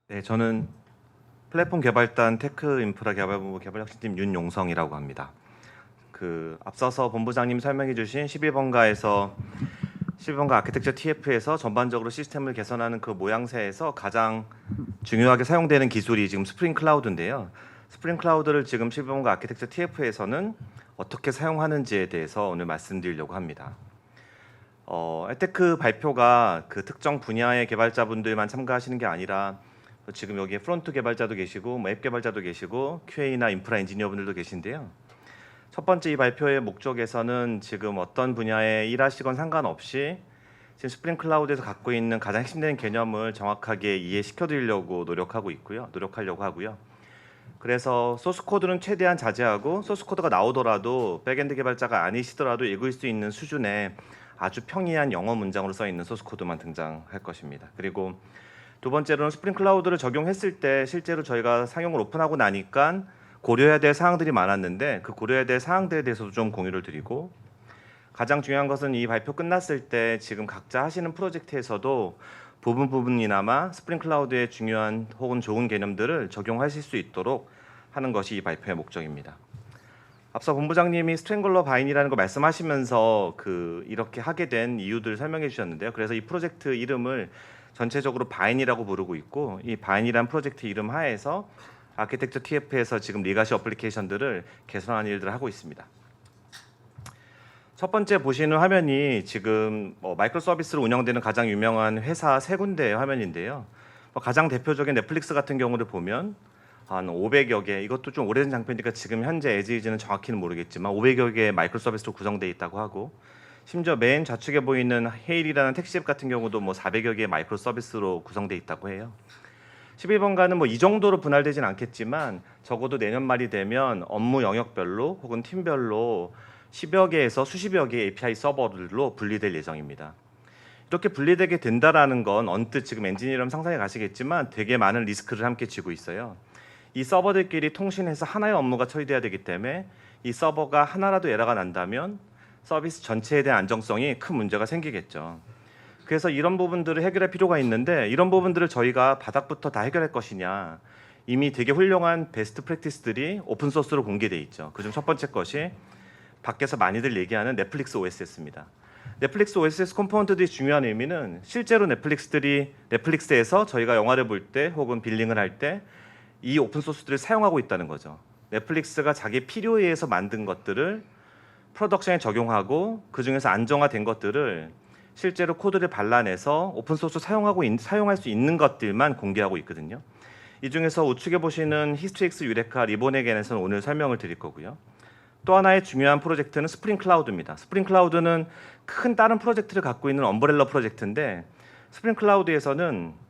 네, 저는 플랫폼 개발단 테크 인프라 개발본부 개발혁신팀 윤용성이라고 합니다. 앞서서 본부장님 설명해 주신 11번가에서 11번가 아키텍처 TF에서 전반적으로 시스템을 개선하는 그 모양새에서 가장 중요하게 사용되는 기술이 지금 스프링 클라우드인데요. 스프링 클라우드를 지금 11번가 아키텍처 TF에서는 어떻게 사용하는지에 대해서 오늘 말씀드리려고 합니다. 에테크 발표가 그 특정 분야의 개발자분들만 참가하시는 게 아니라 지금 여기에 프론트 개발자도 계시고 앱 개발자도 계시고 QA나 인프라 엔지니어분들도 계신데요. 첫 번째 이 발표의 목적에서는 지금 어떤 분야에 일하시건 상관없이 지금 스프링 클라우드에서 갖고 있는 가장 핵심되는 개념을 정확하게 이해시켜 드리려고 노력하려고 하고요. 그래서 소스 코드는 최대한 자제하고 소스 코드가 나오더라도 백엔드 개발자가 아니시더라도 읽을 수 있는 수준의 아주 평이한 영어 문장으로 써 있는 소스 코드만 등장할 것입니다. 그리고 두 번째로는 스프링 클라우드를 적용했을 때 실제로 저희가 상용을 오픈하고 나니까 고려해야 될 사항들이 많았는데 그 고려해야 될 사항들에 대해서도 좀 공유를 드리고, 가장 중요한 것은 이 발표 끝났을 때 지금 각자 하시는 프로젝트에서도 부분이나마 스프링 클라우드의 중요한 혹은 좋은 개념들을 적용하실 수 있도록 하는 것이 이 발표의 목적입니다. 앞서 본부장님이 스트랭글러 바인이라는 거 말씀하시면서 이렇게 하게 된 이유들을 설명해 주셨는데요. 그래서 이 프로젝트 이름을 전체적으로 바인이라고 부르고 있고, 이 바인이라는 프로젝트 이름 하에서 아키텍처 TF에서 지금 리가시 어플리케이션들을 개선하는 일들을 하고 있습니다. 첫 번째 보시는 화면이 지금 마이크로 서비스로 운영되는 가장 유명한 회사 세 군데의 화면인데요. 가장 대표적인 넷플릭스 같은 경우를 보면 한 500여 개, 이것도 좀 오래된 장편이니까 지금 현재 에즈이즈는 정확히는 모르겠지만 500여 개의 마이크로 서비스로 구성되어 있다고 하고, 심지어 맨 좌측에 보이는 헤일이라는 택시앱 같은 경우도 400여 개의 마이크로 서비스로 구성되어 있다고 해요. 11번가는 이 정도로 분할되진 않겠지만 적어도 내년 말이 되면 업무 영역별로 혹은 팀별로 10여 개에서 수십여 개의 API 서버들로 분리될 예정입니다. 이렇게 분리되게 된다라는 건 언뜻 지금 엔지니어라면 상상해 가시겠지만 되게 많은 리스크를 함께 지고 있어요. 이 서버들끼리 통신해서 하나의 업무가 처리돼야 되기 때문에 이 서버가 하나라도 에러가 난다면 서비스 전체에 대한 안정성이 큰 문제가 생기겠죠. 그래서 이런 부분들을 해결할 필요가 있는데, 이런 부분들을 저희가 바닥부터 다 해결할 것이냐, 이미 되게 훌륭한 베스트 프랙티스들이 오픈 소스로 공개돼 있죠. 그중 첫 번째 것이 밖에서 많이들 얘기하는 넷플릭스 OSS입니다. 넷플릭스 OSS 컴포넌트들이 중요한 의미는 실제로 넷플릭스에서 저희가 영화를 볼 때 혹은 빌링을 할 때 이 오픈 소스들을 사용하고 있다는 거죠. 넷플릭스가 자기 필요에 의해서 만든 것들을 프로덕션에 적용하고 그 중에서 안정화된 것들을 실제로 코드를 발라내서 오픈 소스 사용할 수 있는 것들만 공개하고 있거든요. 이 중에서 우측에 보시는 히스트릭스 유레카 리본에겐에서는 오늘 설명을 드릴 거고요. 또 하나의 중요한 프로젝트는 스프링 클라우드입니다. 스프링 클라우드는 큰 다른 프로젝트를 갖고 있는 엄브렐러 프로젝트인데, 스프링 클라우드에서는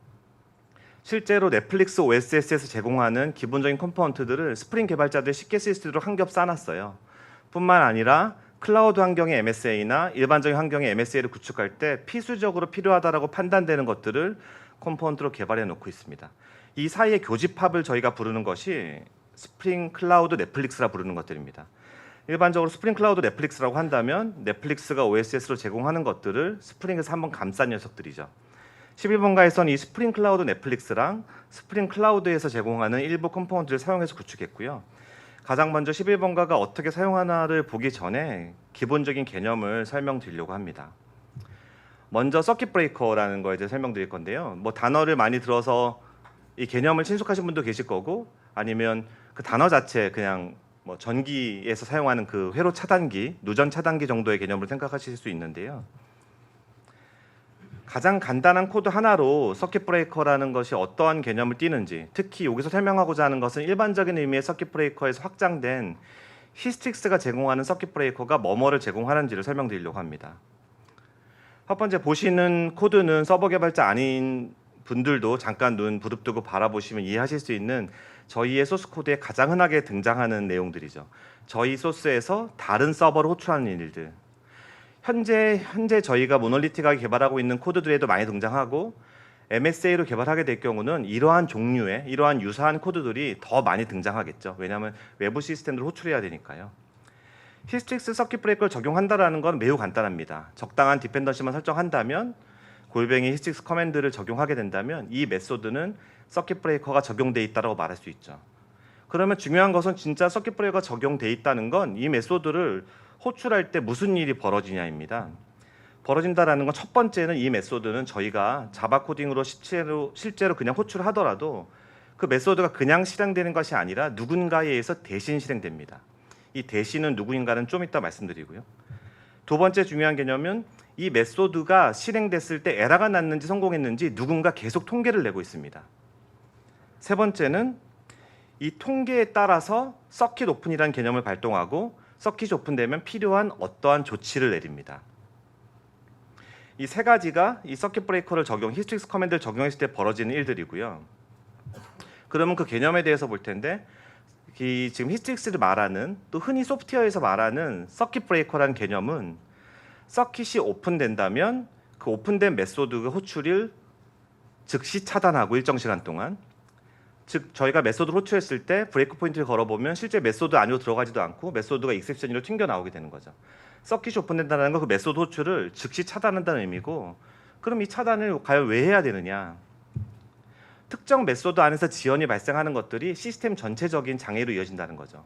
실제로 넷플릭스 OSS에서 제공하는 기본적인 컴포넌트들을 스프링 개발자들이 쉽게 쓸 수 있도록 한 겹 쌓아놨어요. 뿐만 아니라 클라우드 환경의 MSA나 일반적인 환경의 MSA를 구축할 때 필수적으로 필요하다라고 판단되는 것들을 컴포넌트로 개발해 놓고 있습니다. 이 사이의 교집합을 저희가 부르는 것이 스프링 클라우드 넷플릭스라 부르는 것들입니다. 일반적으로 스프링 클라우드 넷플릭스라고 한다면 넷플릭스가 OSS로 제공하는 것들을 스프링에서 한번 감싼 녀석들이죠. 11번가에서는 이 스프링 클라우드 넷플릭스랑 스프링 클라우드에서 제공하는 일부 컴포넌트를 사용해서 구축했고요. 가장 먼저 11번가가 어떻게 사용하나를 보기 전에 기본적인 개념을 설명드리려고 합니다. 먼저 서킷 브레이커라는 거에 대해 설명드릴 건데요. 단어를 많이 들어서 이 개념을 친숙하신 분도 계실 거고, 아니면 그 단어 자체 그냥 전기에서 사용하는 그 회로 차단기, 누전 차단기 정도의 개념을 생각하실 수 있는데요. 가장 간단한 코드 하나로 서킷 브레이커라는 것이 어떠한 개념을 띠는지, 특히 여기서 설명하고자 하는 것은 일반적인 의미의 서킷 브레이커에서 확장된 히스트릭스가 제공하는 서킷 브레이커가 뭐뭐를 제공하는지를 설명드리려고 합니다. 첫 번째 보시는 코드는 서버 개발자 아닌 분들도 잠깐 눈 부릅뜨고 바라보시면 이해하실 수 있는 저희의 소스 코드에 가장 흔하게 등장하는 내용들이죠. 저희 소스에서 다른 서버로 호출하는 일들. 현재 저희가 모놀리틱하게 개발하고 있는 코드들에도 많이 등장하고, MSA로 개발하게 될 경우는 이러한 유사한 코드들이 더 많이 등장하겠죠. 왜냐하면 외부 시스템들을 호출해야 되니까요. 히스트릭스 서킷 브레이커를 적용한다라는 건 매우 간단합니다. 적당한 디펜던시만 설정한다면 골뱅이 히스틱스 커맨드를 적용하게 된다면 이 메소드는 서킷 브레이커가 적용돼 있다고 말할 수 있죠. 그러면 중요한 것은 진짜 서킷 브레이커가 적용돼 있다는 건 이 메소드를 호출할 때 무슨 일이 벌어지냐입니다. 벌어진다라는 건 첫 번째는 이 메소드는 저희가 자바 코딩으로 실제로 그냥 호출하더라도 그 메소드가 그냥 실행되는 것이 아니라 누군가에 의해서 대신 실행됩니다. 이 대신은 누구인가는 좀 이따 말씀드리고요. 두 번째 중요한 개념은 이 메소드가 실행됐을 때 에러가 났는지 성공했는지 누군가 계속 통계를 내고 있습니다. 세 번째는 이 통계에 따라서 서킷 오픈이라는 개념을 발동하고 서킷이 오픈되면 필요한 어떠한 조치를 내립니다. 이 세 가지가 이 서킷 브레이커를 히스틱스 커맨드를 적용했을 때 벌어지는 일들이고요. 그러면 그 개념에 대해서 볼 텐데 지금 히스틱스를 말하는 또 흔히 소프트웨어에서 말하는 서킷 브레이커라는 개념은 서킷이 오픈된다면 그 오픈된 메소드가 호출을 즉시 차단하고 일정 시간 동안 즉 저희가 메소드를 호출했을 때 브레이크 포인트를 걸어보면 실제 메소드 안으로 들어가지도 않고 메소드가 익셉션으로 튕겨 나오게 되는 거죠. 서킷이 오픈된다는 건 그 메소드 호출을 즉시 차단한다는 의미고 그럼 이 차단을 과연 왜 해야 되느냐. 특정 메소드 안에서 지연이 발생하는 것들이 시스템 전체적인 장애로 이어진다는 거죠.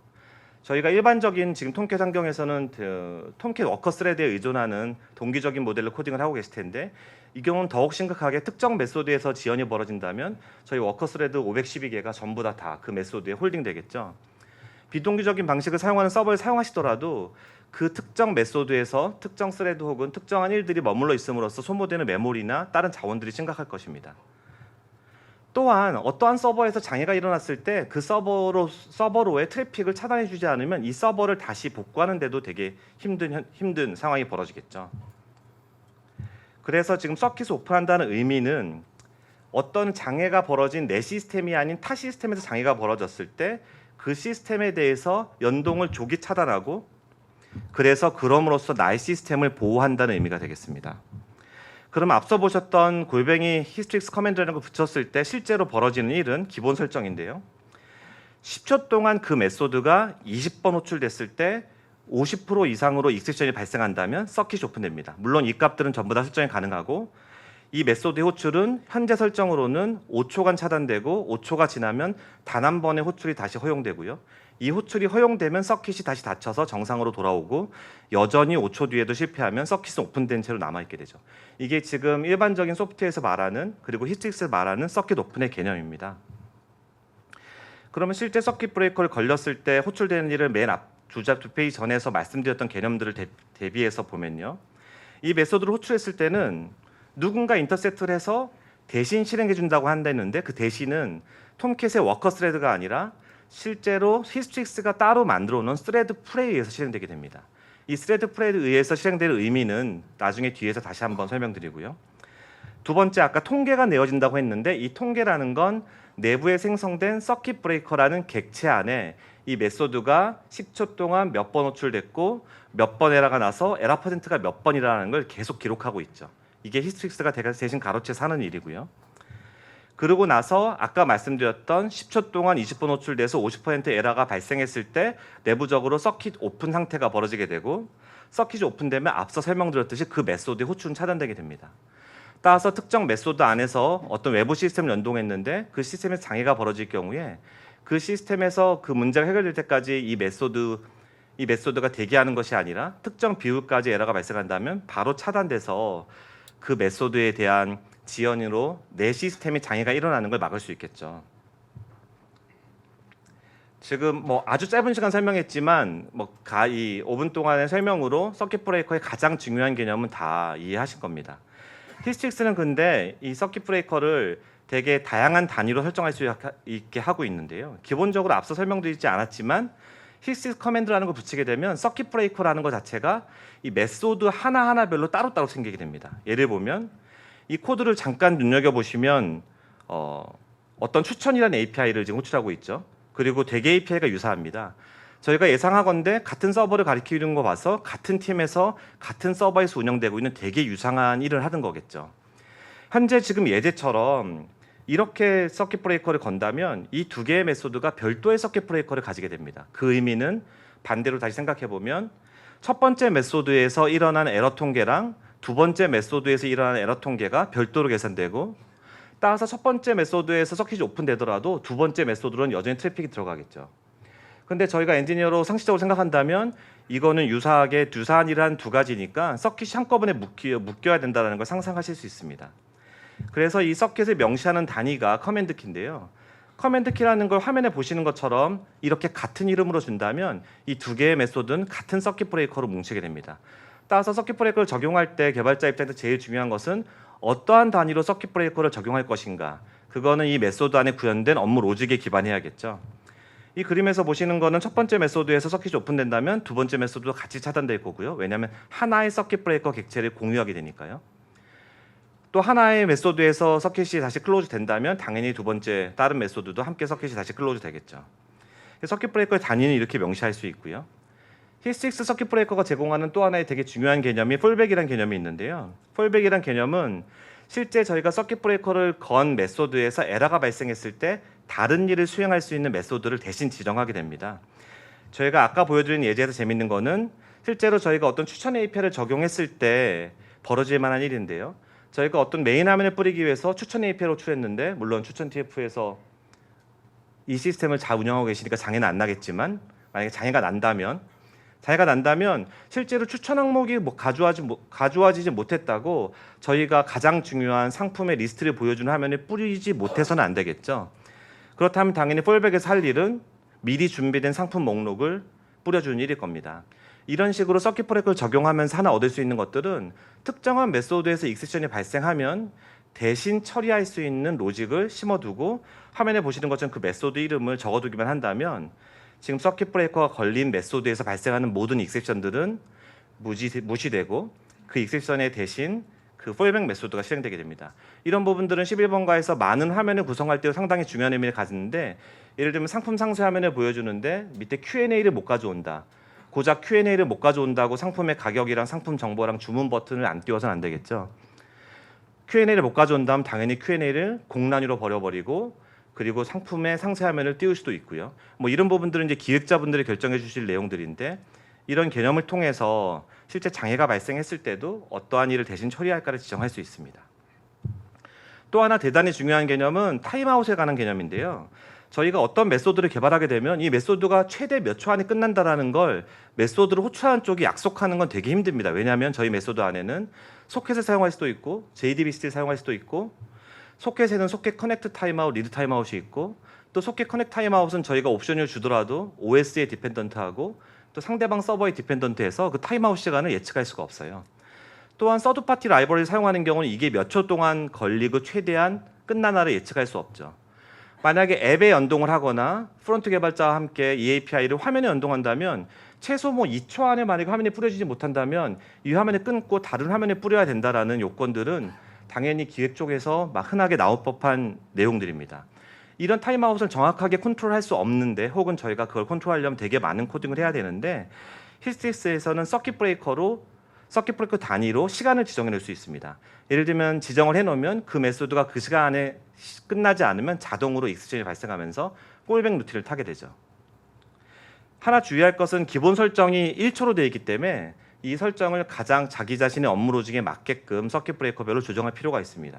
저희가 일반적인 지금 톰캣 환경에서는 톰캣 워커 스레드에 의존하는 동기적인 모델로 코딩을 하고 계실 텐데 이 경우는 더욱 심각하게 특정 메소드에서 지연이 벌어진다면 저희 워커 스레드 512개가 전부 다 그 메소드에 홀딩 되겠죠. 비동기적인 방식을 사용하는 서버를 사용하시더라도 그 특정 메소드에서 특정 스레드 혹은 특정한 일들이 머물러 있음으로써 소모되는 메모리나 다른 자원들이 심각할 것입니다. 또한 어떠한 서버에서 장애가 일어났을 때 그 서버로의 트래픽을 차단해주지 않으면 이 서버를 다시 복구하는 데도 되게 힘든 상황이 벌어지겠죠. 그래서 지금 서킷을 오픈한다는 의미는 어떤 장애가 벌어진 내 시스템이 아닌 타 시스템에서 장애가 벌어졌을 때 그 시스템에 대해서 연동을 조기 차단하고 그래서 그럼으로써 나의 시스템을 보호한다는 의미가 되겠습니다. 그럼 앞서 보셨던 골뱅이 히스틱스 커맨드라는 걸 붙였을 때 실제로 벌어지는 일은 기본 설정인데요. 10초 동안 그 메소드가 20번 호출됐을 때 50% 이상으로 익셉션이 발생한다면 서킷이 오픈됩니다. 물론 이 값들은 전부 다 설정이 가능하고 이 메소드의 호출은 현재 설정으로는 5초간 차단되고 5초가 지나면 단 한 번의 호출이 다시 허용되고요. 이 호출이 허용되면 서킷이 다시 닫혀서 정상으로 돌아오고 여전히 5초 뒤에도 실패하면 서킷은 오픈된 채로 남아있게 되죠. 이게 지금 일반적인 소프트웨어에서 말하는 그리고 히스틱스에서 말하는 서킷 오픈의 개념입니다. 그러면 실제 서킷 브레이커를 걸렸을 때 호출되는 일을 맨 앞 두 페이지 전에서 말씀드렸던 개념들을 대비해서 보면요. 이 메소드를 호출했을 때는 누군가 인터셉트를 해서 대신 실행해 준다고 한다는데 그 대신은 톰캣의 워커 스레드가 아니라 실제로 히스틱스가 따로 만들어 놓은 스레드 풀에 의해서 실행되게 됩니다. 이 스레드 풀에 의해서 실행되는 의미는 나중에 뒤에서 다시 한번 설명드리고요. 두 번째 아까 통계가 내어진다고 했는데 이 통계라는 건 내부에 생성된 서킷 브레이커라는 객체 안에 이 메소드가 10초 동안 몇 번 호출됐고 몇 번 에러가 나서 에러 퍼센트가 몇 번이라는 걸 계속 기록하고 있죠. 이게 히스틱스가 대신 가로채 하는 일이고요. 그러고 나서 아까 말씀드렸던 10초 동안 20번 호출돼서 50% 에러가 발생했을 때 내부적으로 서킷 오픈 상태가 벌어지게 되고 서킷이 오픈되면 앞서 설명드렸듯이 그 메소드의 호출은 차단되게 됩니다. 따라서 특정 메소드 안에서 어떤 외부 시스템을 연동했는데 그 시스템에 장애가 벌어질 경우에 그 시스템에서 그 문제가 해결될 때까지 이 메소드가 대기하는 것이 아니라 특정 비율까지 에러가 발생한다면 바로 차단돼서 그 메소드에 대한 지연으로 내 시스템에 장애가 일어나는 걸 막을 수 있겠죠. 지금 아주 짧은 시간 설명했지만 이 5분 동안의 설명으로 서킷 브레이커의 가장 중요한 개념은 다 이해하신 겁니다. 히스틱스는 근데 이 서킷 브레이커를 되게 다양한 단위로 설정할 수 있게 하고 있는데요. 기본적으로 앞서 설명드리지 않았지만 히스틱스 커맨드라는 걸 붙이게 되면 서킷 브레이커라는 것 자체가 이 메소드 하나하나별로 따로따로 생기게 됩니다. 예를 보면 이 코드를 잠깐 눈여겨보시면 어떤 추천이라는 API를 지금 호출하고 있죠. 그리고 대개 API가 유사합니다. 저희가 예상하건대 같은 서버를 가리키는 거 봐서 같은 팀에서 같은 서버에서 운영되고 있는 되게 유사한 일을 하는 거겠죠. 현재 지금 예제처럼 이렇게 서킷 브레이커를 건다면 이 두 개의 메소드가 별도의 서킷 브레이커를 가지게 됩니다. 그 의미는 반대로 다시 생각해 보면 첫 번째 메소드에서 일어난 에러 통계랑 두 번째 메소드에서 일어나는 에러 통계가 별도로 계산되고, 따라서 첫 번째 메소드에서 서킷이 오픈되더라도 두 번째 메소드로는 여전히 트래픽이 들어가겠죠. 근데 저희가 엔지니어로 상식적으로 생각한다면 이거는 유사하게 유사한 두 가지니까 서킷이 한꺼번에 묶여야 된다는 걸 상상하실 수 있습니다. 그래서 이 서킷을 명시하는 단위가 커맨드 키인데요. 커맨드 키라는 걸 화면에 보시는 것처럼 이렇게 같은 이름으로 준다면 이 두 개의 메소드는 같은 서킷 브레이커로 뭉치게 됩니다. 따라서 서킷 브레이커를 적용할 때 개발자 입장에서 제일 중요한 것은 어떠한 단위로 서킷 브레이커를 적용할 것인가. 그거는 이 메소드 안에 구현된 업무 로직에 기반해야겠죠. 이 그림에서 보시는 거는 첫 번째 메소드에서 서킷이 오픈된다면 두 번째 메소드도 같이 차단될 거고요. 왜냐하면 하나의 서킷 브레이커 객체를 공유하게 되니까요. 또 하나의 메소드에서 서킷이 다시 클로즈 된다면 당연히 두 번째 다른 메소드도 함께 서킷이 다시 클로즈 되겠죠. 서킷 브레이커의 단위는 이렇게 명시할 수 있고요. 히스틱스 서킷 브레이커가 제공하는 또 하나의 되게 중요한 개념이 폴백이라는 개념이 있는데요. 폴백이라는 개념은 실제 저희가 서킷 브레이커를 건 메소드에서 에러가 발생했을 때 다른 일을 수행할 수 있는 메소드를 대신 지정하게 됩니다. 저희가 아까 보여드린 예제에서 재밌는 거는 실제로 저희가 어떤 추천 API를 적용했을 때 벌어질 만한 일인데요. 저희가 어떤 메인 화면에 뿌리기 위해서 추천 API로 출했는데, 물론 추천 TF에서 이 시스템을 잘 운영하고 계시니까 장애는 안 나겠지만, 만약에 장애가 난다면 실제로 추천 항목이 가져와지지 못했다고 저희가 가장 중요한 상품의 리스트를 보여주는 화면에 뿌리지 못해서는 안 되겠죠. 그렇다면 당연히 폴백에서 할 일은 미리 준비된 상품 목록을 뿌려주는 일일 겁니다. 이런 식으로 서킷 브레이커를 적용하면서 하나 얻을 수 있는 것들은 특정한 메소드에서 익셉션이 발생하면 대신 처리할 수 있는 로직을 심어두고 화면에 보시는 것처럼 그 메소드 이름을 적어두기만 한다면 지금 서킷 브레이커가 걸린 메소드에서 발생하는 모든 익셉션들은 무시되고 그 익셉션에 대신 그 폴백 메소드가 실행되게 됩니다. 이런 부분들은 11번가에서 많은 화면을 구성할 때 상당히 중요한 의미를 가지는데, 예를 들면 상품 상세 화면을 보여주는데 밑에 Q&A를 못 가져온다. 고작 Q&A를 못 가져온다고 상품의 가격이랑 상품 정보랑 주문 버튼을 안 띄워서는 안 되겠죠. Q&A를 못 가져온다면 당연히 Q&A를 공란위로 버려버리고 그리고 상품의 상세 화면을 띄울 수도 있고요. 뭐 이런 부분들은 이제 기획자분들이 결정해 주실 내용들인데, 이런 개념을 통해서 실제 장애가 발생했을 때도 어떠한 일을 대신 처리할까를 지정할 수 있습니다. 또 하나 대단히 중요한 개념은 타임아웃에 관한 개념인데요. 저희가 어떤 메소드를 개발하게 되면 이 메소드가 최대 몇 초 안에 끝난다라는 걸 메소드를 호출하는 쪽이 약속하는 건 되게 힘듭니다. 왜냐하면 저희 메소드 안에는 소켓을 사용할 수도 있고 JDBC를 사용할 수도 있고, 소켓에는 소켓 커넥트 타임아웃, 리드 타임아웃이 있고, 또 소켓 커넥트 타임아웃은 저희가 옵션을 주더라도 OS에 디펜던트하고 또 상대방 서버에 디펜던트해서 그 타임아웃 시간을 예측할 수가 없어요. 또한 서드 파티 라이브러리를 사용하는 경우는 이게 몇 초 동안 걸리고 최대한 끝나나를 예측할 수 없죠. 만약에 앱에 연동을 하거나 프론트 개발자와 함께 이 API를 화면에 연동한다면 최소 2초 안에 만약에 화면에 뿌려지지 못한다면 이 화면에 끊고 다른 화면에 뿌려야 된다라는 요건들은 당연히 기획 쪽에서 막 흔하게 나올 법한 내용들입니다. 이런 타임아웃을 정확하게 컨트롤할 수 없는데, 혹은 저희가 그걸 컨트롤하려면 되게 많은 코딩을 해야 되는데, 히스틱스에서는 서킷 브레이커 단위로 시간을 지정해놓을 수 있습니다. 예를 들면 지정을 해놓으면 그 메소드가 그 시간 안에 끝나지 않으면 자동으로 익셉션이 발생하면서 폴백 루틴을 타게 되죠. 하나 주의할 것은 기본 설정이 1초로 되어 있기 때문에 이 설정을 가장 자기 자신의 업무 로직에 맞게끔 서킷 브레이커별로 조정할 필요가 있습니다.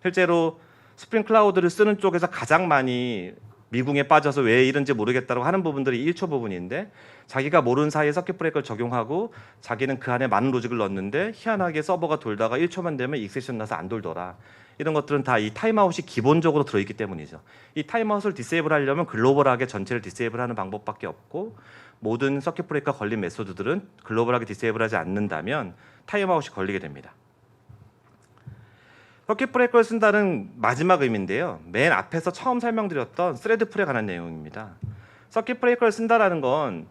실제로 스프링 클라우드를 쓰는 쪽에서 가장 많이 미궁에 빠져서 왜 이런지 모르겠다고 하는 부분들이 1초 부분인데, 자기가 모르는 사이에 서킷 브레이커를 적용하고 자기는 그 안에 많은 로직을 넣었는데 희한하게 서버가 돌다가 1초만 되면 익셉션 나서 안 돌더라. 이런 것들은 다 이 타임아웃이 기본적으로 들어있기 때문이죠. 이 타임아웃을 디세이블 하려면 글로벌하게 전체를 디세이블하는 방법밖에 없고, 모든 서킷 브레이커가 걸린 메소드들은 글로벌하게 디세이블하지 않는다면 타임아웃이 걸리게 됩니다. 서킷 브레이커를 쓴다는 마지막 의미인데요. 맨 앞에서 처음 설명드렸던 스레드 풀에 관한 내용입니다. 서킷 브레이커를 쓴다라는 건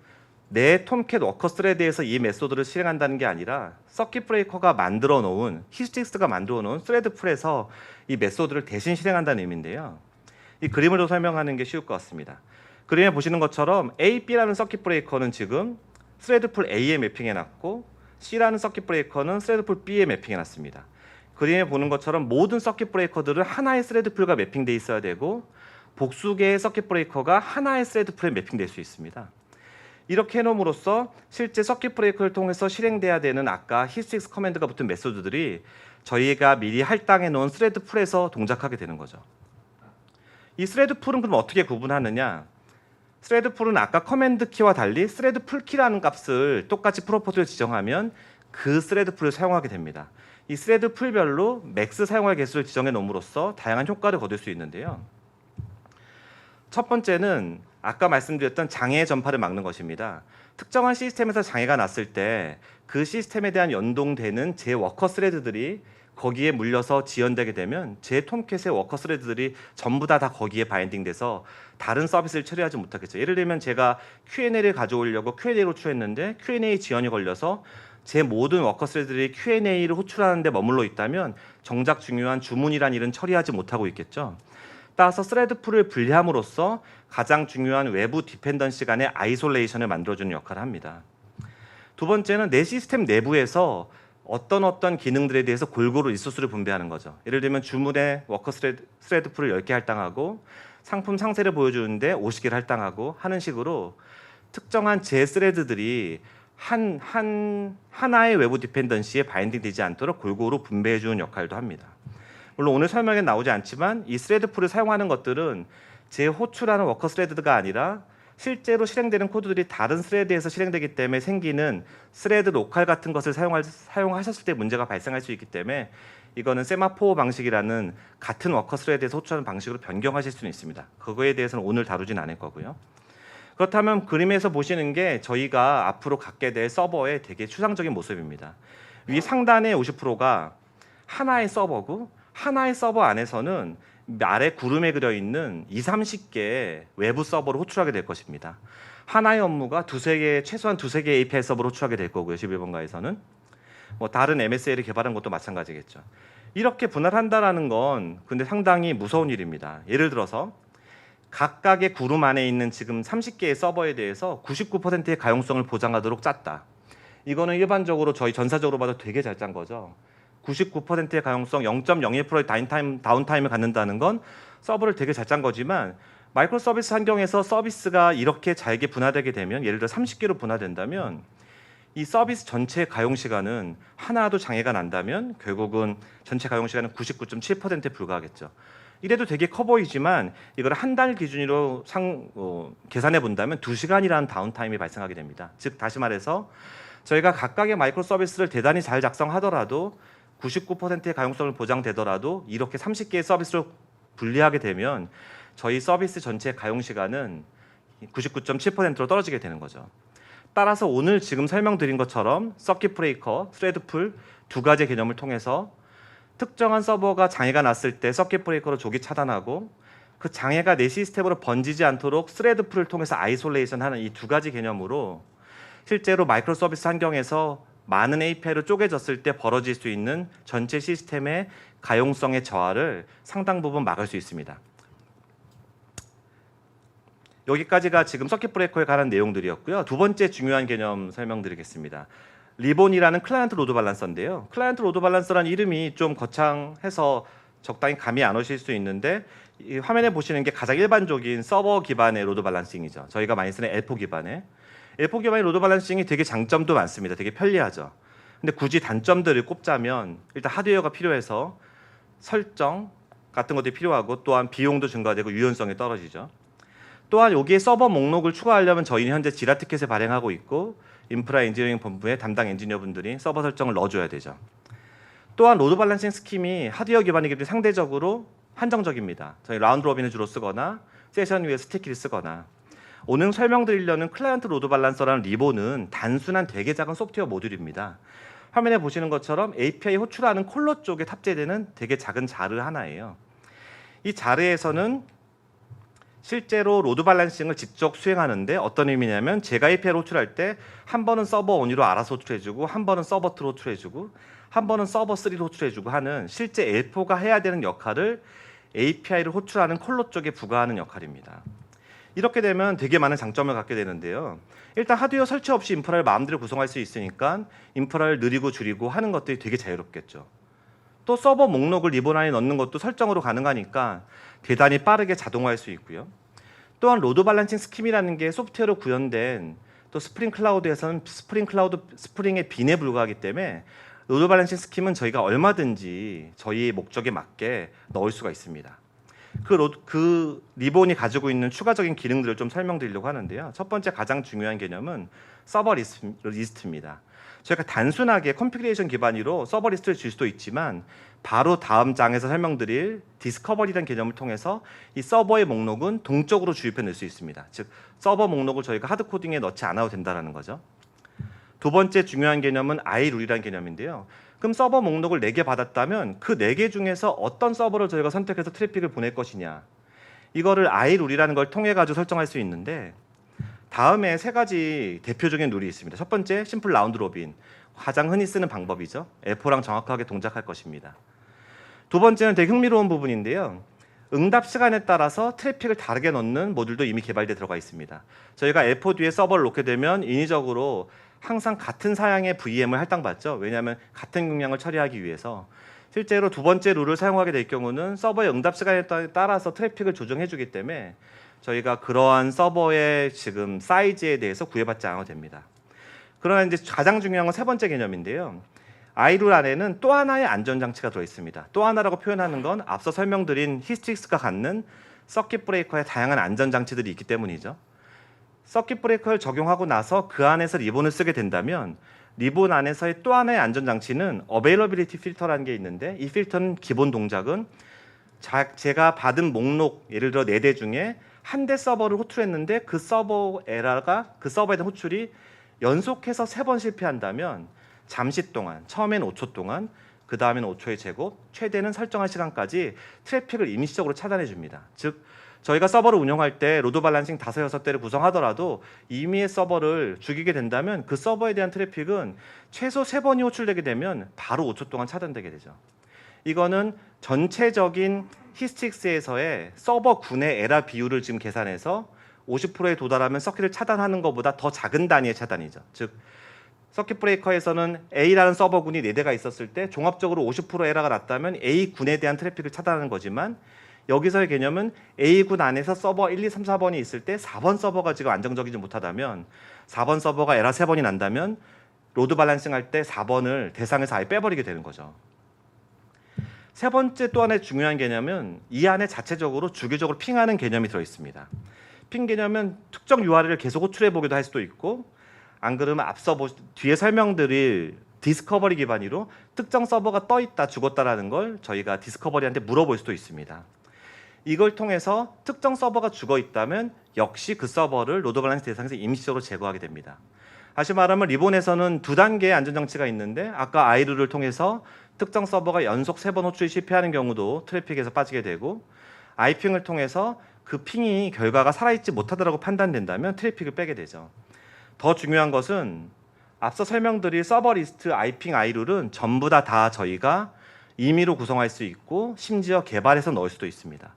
내 톰캣 워커 스레드에서 이 메소드를 실행한다는 게 아니라 서킷 브레이커가 만들어 놓은, 히스틱스가 만들어 놓은 스레드 풀에서 이 메소드를 대신 실행한다는 의미인데요. 이 그림으로 설명하는 게 쉬울 것 같습니다. 그림에 보시는 것처럼 A, B라는 서킷 브레이커는 지금 스레드 풀 A에 매핑해 놨고, C라는 서킷 브레이커는 스레드 풀 B에 매핑해 놨습니다. 그림에 보는 것처럼 모든 서킷 브레이커들은 하나의 스레드 풀과 매핑돼 있어야 되고, 복수 개의 서킷 브레이커가 하나의 스레드 풀에 매핑될 수 있습니다. 이렇게 해놓음으로써 실제 서킷 브레이커를 통해서 실행돼야 되는 아까 히스틱스 커맨드가 붙은 메소드들이 저희가 미리 할당해 놓은 스레드 풀에서 동작하게 되는 거죠. 이 스레드 풀은 그럼 어떻게 구분하느냐? 스레드 풀은 아까 커맨드 키와 달리 스레드 풀 키라는 값을 똑같이 프로퍼티를 지정하면 그 스레드 풀을 사용하게 됩니다. 이 스레드 풀별로 맥스 사용할 개수를 지정해 놓음으로써 다양한 효과를 거둘 수 있는데요. 첫 번째는 아까 말씀드렸던 장애의 전파를 막는 것입니다. 특정한 시스템에서 장애가 났을 때 그 시스템에 대한 연동되는 제 워커 스레드들이 거기에 물려서 지연되게 되면 제 톰캣의 워커 스레드들이 전부 다 거기에 바인딩돼서 다른 서비스를 처리하지 못하겠죠. 예를 들면 제가 Q&A를 가져오려고 Q&A를 호출했는데 Q&A 지연이 걸려서 제 모든 워커 스레드들이 Q&A를 호출하는데 머물러 있다면 정작 중요한 주문이란 일은 처리하지 못하고 있겠죠. 따라서 스레드 풀을 분리함으로써 가장 중요한 외부 디펜던시 간의 아이솔레이션을 만들어주는 역할을 합니다. 두 번째는 내 시스템 내부에서 어떤 기능들에 대해서 골고루 리소스를 분배하는 거죠. 예를 들면 주문에 워커 스레드 풀을 10개 할당하고 상품 상세를 보여주는데 50개를 할당하고 하는 식으로 특정한 제 스레드들이 하나의 외부 디펜던시에 바인딩 되지 않도록 골고루 분배해 주는 역할도 합니다. 물론 오늘 설명에 나오지 않지만 이 스레드 풀을 사용하는 것들은 제 호출하는 워커 스레드가 아니라 실제로 실행되는 코드들이 다른 스레드에서 실행되기 때문에 생기는 스레드 로컬 같은 것을 사용하셨을 때 문제가 발생할 수 있기 때문에 이거는 세마포어 방식이라는 같은 워커 스레드에서 호출하는 방식으로 변경하실 수는 있습니다. 그거에 대해서는 오늘 다루진 않을 거고요. 그렇다면 그림에서 보시는 게 저희가 앞으로 갖게 될 서버의 되게 추상적인 모습입니다. 위 상단의 50%가 하나의 서버고 하나의 서버 안에서는 아래 구름에 그려 있는 20-30개의 외부 서버를 호출하게 될 것입니다. 하나의 업무가 최소한 두세 개의 API 서버를 호출하게 될 거고요. 11번가에서는 뭐 다른 MSA를 개발한 것도 마찬가지겠죠. 이렇게 분할한다라는 건 근데 상당히 무서운 일입니다. 예를 들어서 각각의 구름 안에 있는 지금 30개의 서버에 대해서 99%의 가용성을 보장하도록 짰다. 이거는 일반적으로 저희 전사적으로 봐도 되게 잘 짠 거죠. 99%의 가용성, 0.01%의 다운타임을 갖는다는 건 서버를 되게 잘 짠 거지만 마이크로 서비스 환경에서 서비스가 이렇게 잘게 분화되게 되면 예를 들어 30개로 분화된다면 이 서비스 전체 가용 시간은 하나도 장애가 난다면 결국은 전체 가용 시간은 99.7%에 불과하겠죠. 이래도 되게 커 보이지만 이걸 한 달 기준으로 계산해 본다면 2시간이라는 다운타임이 발생하게 됩니다. 즉 다시 말해서 저희가 각각의 마이크로 서비스를 대단히 잘 작성하더라도 99%의 가용성을 보장되더라도 이렇게 30개의 서비스로 분리하게 되면 저희 서비스 전체 가용 시간은 99.7%로 떨어지게 되는 거죠. 따라서 오늘 지금 설명드린 것처럼 서킷 브레이커, 스레드 풀 두 가지 개념을 통해서 특정한 서버가 장애가 났을 때 서킷 브레이커로 조기 차단하고 그 장애가 내 시스템으로 번지지 않도록 스레드 풀을 통해서 아이솔레이션 하는 이 두 가지 개념으로 실제로 마이크로 서비스 환경에서 많은 API로 쪼개졌을 때 벌어질 수 있는 전체 시스템의 가용성의 저하를 상당 부분 막을 수 있습니다. 여기까지가 지금 서킷 브레이커에 관한 내용들이었고요. 두 번째 중요한 개념 설명드리겠습니다. 리본이라는 클라이언트 로드 밸런서인데요. 클라이언트 로드 밸런서라는 이름이 좀 거창해서 적당히 감이 안 오실 수 있는데 이 화면에 보시는 게 가장 일반적인 서버 기반의 로드 밸런싱이죠. 저희가 많이 쓰는 L4 기반의 L4 기반의 로드 밸런싱이 되게 장점도 많습니다. 되게 편리하죠. 근데 굳이 단점들을 꼽자면 일단 하드웨어가 필요해서 설정 같은 것들이 필요하고 또한 비용도 증가되고 유연성이 떨어지죠. 또한 여기에 서버 목록을 추가하려면 저희는 현재 지라 티켓을 발행하고 있고 인프라 엔지니어링 본부의 담당 엔지니어분들이 서버 설정을 넣어줘야 되죠. 또한 로드 밸런싱 스킴이 하드웨어 기반이기 때문에 상대적으로 한정적입니다. 저희 라운드 로빈을 주로 쓰거나 세션 위에 스티키를 쓰거나 오늘 설명드리려는 클라이언트 로드 밸런서라는 리본은 단순한 되게 작은 소프트웨어 모듈입니다. 화면에 보시는 것처럼 API 호출하는 콜러 쪽에 탑재되는 되게 작은 자르 하나예요. 이 자르에서는 실제로 로드 밸런싱을 직접 수행하는데 어떤 의미냐면 제가 API를 호출할 때 한 번은 서버 1로 알아서 호출해주고 한 번은 서버 2로 호출해주고 한 번은 서버 3로 호출해주고 하는 실제 L4가 해야 되는 역할을 API를 호출하는 콜러 쪽에 부과하는 역할입니다. 이렇게 되면 되게 많은 장점을 갖게 되는데요. 일단 하드웨어 설치 없이 인프라를 마음대로 구성할 수 있으니까 인프라를 느리고 줄이고 하는 것들이 되게 자유롭겠죠. 또 서버 목록을 리본 안에 넣는 것도 설정으로 가능하니까 대단히 빠르게 자동화할 수 있고요. 또한 로드 밸런싱 스킴이라는 게 소프트웨어로 구현된 또 스프링 클라우드에서는 스프링의 빈에 불과하기 때문에 로드 밸런싱 스킴은 저희가 얼마든지 저희의 목적에 맞게 넣을 수가 있습니다. 그 리본이 가지고 있는 추가적인 기능들을 좀 설명드리려고 하는데요. 첫 번째 가장 중요한 개념은 서버 리스트입니다. 저희가 단순하게 컨피그레이션 기반으로 서버 리스트를 줄 수도 있지만 바로 다음 장에서 설명드릴 디스커버리라는 개념을 통해서 이 서버의 목록은 동적으로 주입해 낼 수 있습니다. 즉 서버 목록을 저희가 하드 코딩에 넣지 않아도 된다는 거죠. 두 번째 중요한 개념은 iRule이라는 개념인데요. 그럼 서버 목록을 4개 받았다면 그 4개 중에서 어떤 서버를 저희가 선택해서 트래픽을 보낼 것이냐, 이거를 iRule이라는 걸 통해 가지고 설정할 수 있는데, 다음에 3가지 대표적인 룰이 있습니다. 첫 번째, 심플 라운드 로빈, 가장 흔히 쓰는 방법이죠. L4랑 정확하게 동작할 것입니다. 두 번째는 되게 흥미로운 부분인데요. 응답 시간에 따라서 트래픽을 다르게 넣는 모듈도 이미 개발돼 들어가 있습니다. 저희가 L4 뒤에 서버를 놓게 되면 인위적으로 항상 같은 사양의 VM을 할당받죠. 왜냐하면 같은 용량을 처리하기 위해서. 실제로 두 번째 룰을 사용하게 될 경우는 서버의 응답 시간에 따라서 트래픽을 조정해 주기 때문에 저희가 그러한 서버의 지금 사이즈에 대해서 구애받지 않아도 됩니다. 그러나 이제 가장 중요한 건 세 번째 개념인데요. iRule 안에는 또 하나의 안전장치가 들어있습니다. 또 하나라고 표현하는 건 앞서 설명드린 히스트릭스가 갖는 서킷 브레이커의 다양한 안전장치들이 있기 때문이죠. 서킷 브레이커를 적용하고 나서 그 안에서 리본을 쓰게 된다면 리본 안에서의 또 하나의 안전장치는 어베일러빌리티 필터라는 게 있는데, 이 필터는 기본 동작은 제가 받은 목록, 예를 들어 4대 중에 한 대 서버를 호출했는데 그 서버 에러가 그 서버에 대한 호출이 연속해서 3번 실패한다면 잠시 동안, 처음엔 5초 동안, 그 다음에는 5초의 제곱, 최대는 설정할 시간까지 트래픽을 임시적으로 차단해 줍니다. 즉 저희가 서버를 운영할 때 로드 밸런싱 5, 6대를 구성하더라도 임의의 서버를 죽이게 된다면 그 서버에 대한 트래픽은 최소 3번이 호출되게 되면 바로 5초 동안 차단되게 되죠. 이거는 전체적인 히스틱스에서의 서버 군의 에러 비율을 지금 계산해서 50%에 도달하면 서킷을 차단하는 것보다 더 작은 단위의 차단이죠. 즉 서킷 브레이커에서는 A라는 서버군이 4대가 있었을 때 종합적으로 50% 에러가 났다면 A군에 대한 트래픽을 차단하는 거지만, 여기서의 개념은 A군 안에서 서버 1, 2, 3, 4번이 있을 때 4번 서버가 지금 안정적이지 못하다면, 4번 서버가 에러 3번이 난다면 로드 밸런싱 할 때 4번을 대상에서 아예 빼버리게 되는 거죠. 세 번째 또 하나의 중요한 개념은 이 안에 자체적으로 주기적으로 핑하는 개념이 들어있습니다. 핑 개념은 특정 URL을 계속 호출해 보기도 할 수도 있고, 안 그러면 앞서 뒤에 설명드릴 디스커버리 기반으로 특정 서버가 떠 있다 죽었다라는 걸 저희가 디스커버리한테 물어볼 수도 있습니다. 이걸 통해서 특정 서버가 죽어 있다면 역시 그 서버를 로드 밸런싱 대상에서 임시적으로 제거하게 됩니다. 다시 말하면 리본에서는 2단계의 안전장치가 있는데, 아까 iRule를 통해서 특정 서버가 연속 3번 호출이 실패하는 경우도 트래픽에서 빠지게 되고, iPing을 통해서 그 핑이 결과가 살아있지 못하다고 판단된다면 트래픽을 빼게 되죠. 더 중요한 것은 앞서 설명드릴 서버 리스트, iPing, iRule은 전부 다 저희가 임의로 구성할 수 있고 심지어 개발해서 넣을 수도 있습니다.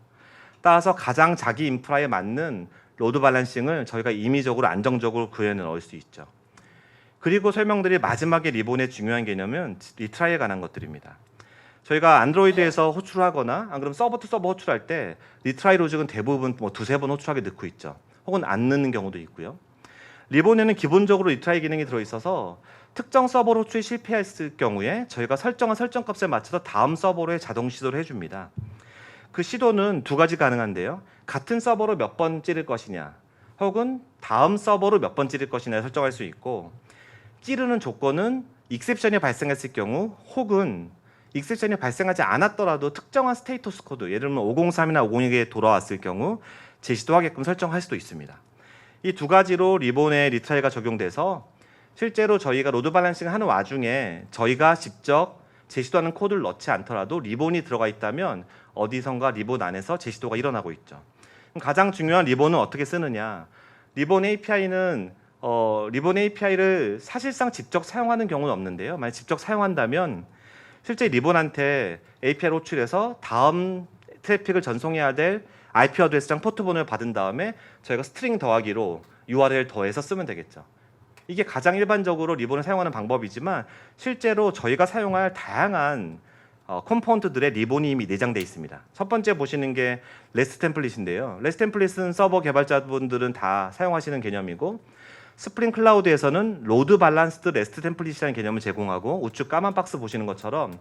따라서 가장 자기 인프라에 맞는 로드 밸런싱을 저희가 임의적으로 안정적으로 구현해 넣을 수 있죠. 그리고 설명드릴 마지막에 리본의 중요한 개념은 리트라이에 관한 것들입니다. 저희가 안드로이드에서 호출하거나 안 그러면 서버 투 서버 호출할 때 리트라이 로직은 대부분 2-3번 호출하게 넣고 있죠. 혹은 안 넣는 경우도 있고요. 리본에는 기본적으로 리트라이 기능이 들어있어서 특정 서버로 호출이 실패했을 경우에 저희가 설정한 설정값에 맞춰서 다음 서버로의 자동 시도를 해줍니다. 그 시도는 2가지 가능한데요. 같은 서버로 몇 번 찌를 것이냐, 혹은 다음 서버로 몇 번 찌를 것이냐 설정할 수 있고, 찌르는 조건은 익셉션이 발생했을 경우, 혹은 익셉션이 발생하지 않았더라도 특정한 스테이터스 코드, 예를 들면 503이나 506에 돌아왔을 경우 제시도 하게끔 설정할 수도 있습니다. 이 2가지로 리본의 리트라이가 적용돼서 실제로 저희가 로드 밸런싱을 하는 와중에 저희가 직접 제시도하는 코드를 넣지 않더라도 리본이 들어가 있다면 어디선가 리본 안에서 제시도가 일어나고 있죠. 가장 중요한 리본은 어떻게 쓰느냐, 리본 API는 리본 API를 사실상 직접 사용하는 경우는 없는데요. 만약 직접 사용한다면 실제 리본한테 API를 호출해서 다음 트래픽을 전송해야 될 IP 어드레스랑 포트 번호를 받은 다음에 저희가 스트링 더하기로 URL 더해서 쓰면 되겠죠. 이게 가장 일반적으로 리본을 사용하는 방법이지만 실제로 저희가 사용할 다양한 컴포넌트들의 리본이 이미 내장되어 있습니다. 첫 번째 보시는 게 레스트 템플릿인데요. 레스트 템플릿은 서버 개발자분들은 다 사용하시는 개념이고, 스프링 클라우드에서는 로드 밸런스드 레스트 템플릿이라는 개념을 제공하고 우측 까만 박스 보시는 것처럼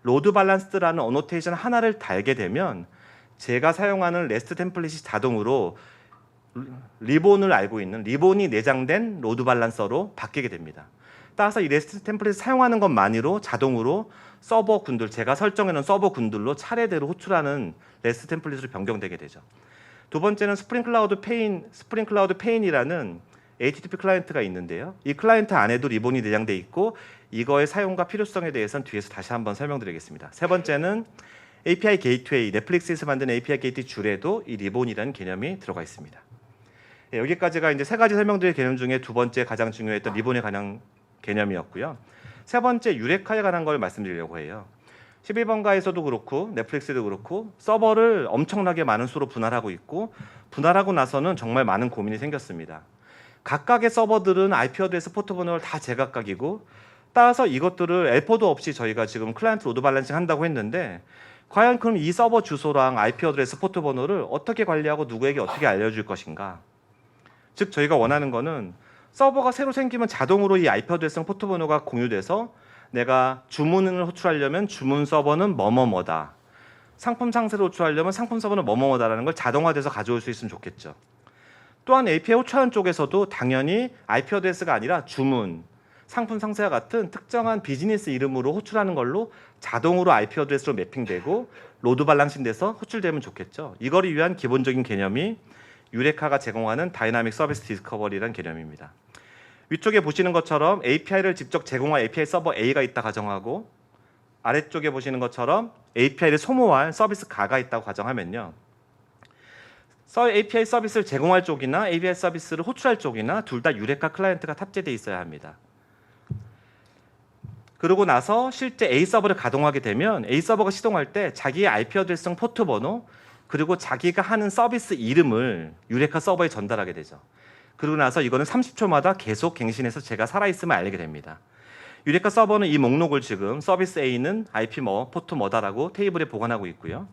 로드 밸런스드라는 어노테이션 하나를 달게 되면 제가 사용하는 레스트 템플릿이 자동으로 리본을 알고 있는 리본이 내장된 로드 밸런서로 바뀌게 됩니다. 따라서 이 레스트 템플릿을 사용하는 것만으로 자동으로 서버 군들, 제가 설정해놓은 서버 군들로 차례대로 호출하는 레스트 템플릿으로 변경되게 되죠. 두 번째는 스프링 클라우드 페인이라는 HTTP 클라이언트가 있는데요. 이 클라이언트 안에도 리본이 내장돼 있고 이거의 사용과 필요성에 대해서는 뒤에서 다시 한번 설명드리겠습니다. 세 번째는 API 게이트웨이, 넷플릭스에서 만든 API 게이트웨이 줄에도 이 리본이라는 개념이 들어가 있습니다. 여기까지가 이제 세 가지 설명드릴 개념 중에 두 번째 가장 중요했던 리본에 관한 개념이었고요. 세 번째 유레카에 관한 걸 말씀드리려고 해요. 11번가에서도 그렇고 넷플릭스도 그렇고 서버를 엄청나게 많은 수로 분할하고 있고 분할하고 나서는 정말 많은 고민이 생겼습니다. 각각의 서버들은 IP 어드레스 포트 번호를 다 제각각이고 따라서 이것들을 엘포도 없이 저희가 지금 클라이언트 로드 밸런싱 한다고 했는데 과연 그럼 이 서버 주소랑 IP 어드레스 포트 번호를 어떻게 관리하고 누구에게 어떻게 알려줄 것인가? 즉 저희가 원하는 거는 서버가 새로 생기면 자동으로 이 IP 어드레스랑 포트 번호가 공유돼서 내가 주문을 호출하려면 주문 서버는 뭐뭐뭐다. 상품 상세를 호출하려면 상품 서버는 뭐뭐뭐다라는 걸 자동화돼서 가져올 수 있으면 좋겠죠. 또한 API 호출하는 쪽에서도 당연히 IP 어드레스가 아니라 주문, 상품 상세와 같은 특정한 비즈니스 이름으로 호출하는 걸로 자동으로 IP 어드레스로 매핑되고 로드 밸런싱 돼서 호출되면 좋겠죠. 이거를 위한 기본적인 개념이 유레카가 제공하는 다이나믹 서비스 디스커버리라는 개념입니다. 위쪽에 보시는 것처럼 API를 직접 제공할 API 서버 A가 있다 가정하고 아래쪽에 보시는 것처럼 API를 소모할 서비스 가가 있다고 가정하면요. API 서비스를 제공할 쪽이나 API 서비스를 호출할 쪽이나 둘 다 유레카 클라이언트가 탑재되어 있어야 합니다. 그러고 나서 실제 A 서버를 가동하게 되면 A 서버가 시동할 때 자기의 IP 어드레스랑 포트 번호 그리고 자기가 하는 서비스 이름을 유레카 서버에 전달하게 되죠. 그러고 나서 이거는 30초마다 계속 갱신해서 제가 살아있음을 알게 됩니다. 유레카 서버는 이 목록을 지금 서비스 A는 IP 뭐, 포트 뭐다라고 테이블에 보관하고 있고요.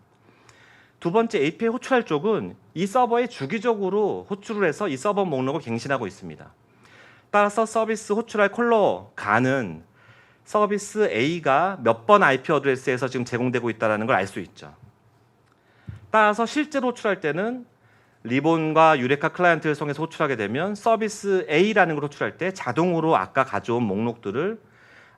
두 번째 API 호출할 쪽은 이 서버에 주기적으로 호출을 해서 이 서버 목록을 갱신하고 있습니다. 따라서 서비스 호출할 콜러 가는 서비스 A가 몇 번 IP 어드레스에서 지금 제공되고 있다는 걸 알 수 있죠. 따라서 실제로 호출할 때는 리본과 유레카 클라이언트를 통해서 호출하게 되면 서비스 A라는 걸 호출할 때 자동으로 아까 가져온 목록들을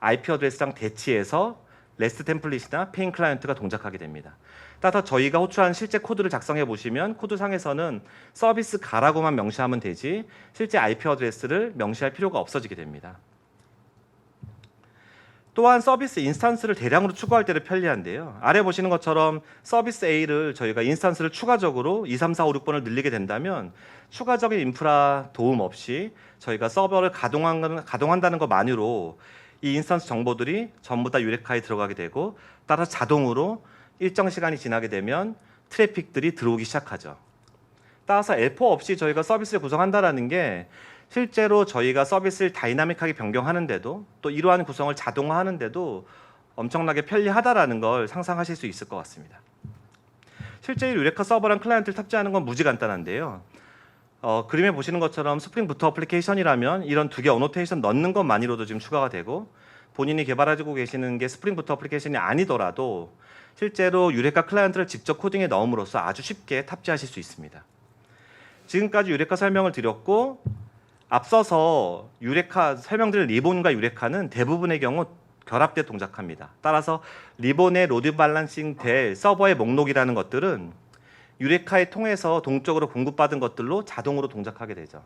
IP 어드레스랑 대치해서 레스트 템플릿이나 페인 클라이언트가 동작하게 됩니다. 따라서 저희가 호출한 실제 코드를 작성해 보시면 코드상에서는 서비스 가라고만 명시하면 되지 실제 IP 어드레스를 명시할 필요가 없어지게 됩니다. 또한 서비스 인스턴스를 대량으로 추가할 때를 편리한데요. 아래 보시는 것처럼 서비스 A를 저희가 인스턴스를 추가적으로 2, 3, 4, 5, 6번을 늘리게 된다면 추가적인 인프라 도움 없이 저희가 서버를 가동한다는 것만으로 이 인스턴스 정보들이 전부 다 유레카에 들어가게 되고 따라서 자동으로 일정 시간이 지나게 되면 트래픽들이 들어오기 시작하죠. 따라서 L4 없이 저희가 서비스를 구성한다는 게 실제로 저희가 서비스를 다이나믹하게 변경하는데도 또 이러한 구성을 자동화하는데도 엄청나게 편리하다라는 걸 상상하실 수 있을 것 같습니다. 실제 유레카 서버랑 클라이언트를 탑재하는 건 무지 간단한데요. 그림에 보시는 것처럼 스프링 부터 어플리케이션이라면 이런 두 개 어노테이션 넣는 것만으로도 지금 추가가 되고 본인이 개발하고 계시는 게 스프링 부터 어플리케이션이 아니더라도 실제로 유레카 클라이언트를 직접 코딩에 넣음으로써 아주 쉽게 탑재하실 수 있습니다. 지금까지 유레카 설명을 드렸고 앞서서 유레카 설명드린 리본과 유레카는 대부분의 경우 결합돼 동작합니다. 따라서 리본의 로드 밸런싱 될 서버의 목록이라는 것들은 유레카에 통해서 동적으로 공급받은 것들로 자동으로 동작하게 되죠.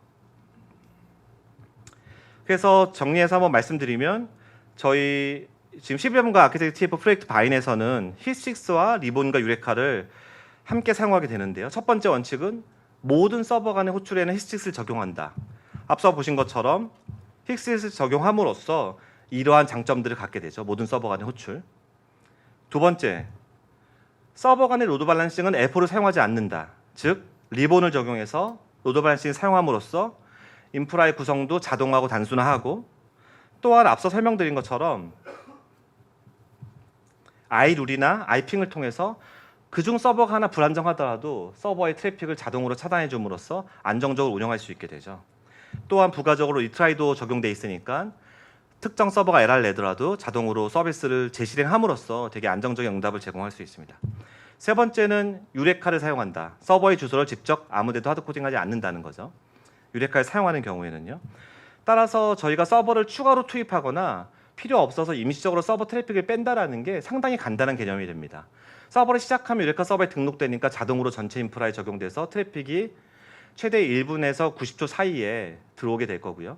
그래서 정리해서 한번 말씀드리면 저희 지금 11번가 아키텍처 TF 프로젝트 바인에서는 히스틱스와 리본과 유레카를 함께 사용하게 되는데요. 첫 번째 원칙은 모든 서버 간의 호출에는 히스틱스를 적용한다. 앞서 보신 것처럼 히스틱스를 적용함으로써 이러한 장점들을 갖게 되죠. 모든 서버 간의 호출. 두 번째, 서버 간의 로드 밸런싱은 L4를 사용하지 않는다. 즉, 리본을 적용해서 로드 밸런싱을 사용함으로써 인프라의 구성도 자동화하고 단순화하고 또한 앞서 설명드린 것처럼 i룰이나 i핑을 통해서 그중 서버가 하나 불안정하더라도 서버의 트래픽을 자동으로 차단해 줌으로써 안정적으로 운영할 수 있게 되죠. 또한 부가적으로 리트라이도 적용돼 있으니까 특정 서버가 에러를 내더라도 자동으로 서비스를 재실행함으로써 되게 안정적인 응답을 제공할 수 있습니다. 세 번째는 유레카를 사용한다. 서버의 주소를 직접 아무데도 하드코딩하지 않는다는 거죠. 유레카를 사용하는 경우에는요. 따라서 저희가 서버를 추가로 투입하거나 필요 없어서 임시적으로 서버 트래픽을 뺀다라는 게 상당히 간단한 개념이 됩니다. 서버를 시작하면 유레카 서버에 등록되니까 자동으로 전체 인프라에 적용돼서 트래픽이 최대 1분에서 90초 사이에 들어오게 될 거고요.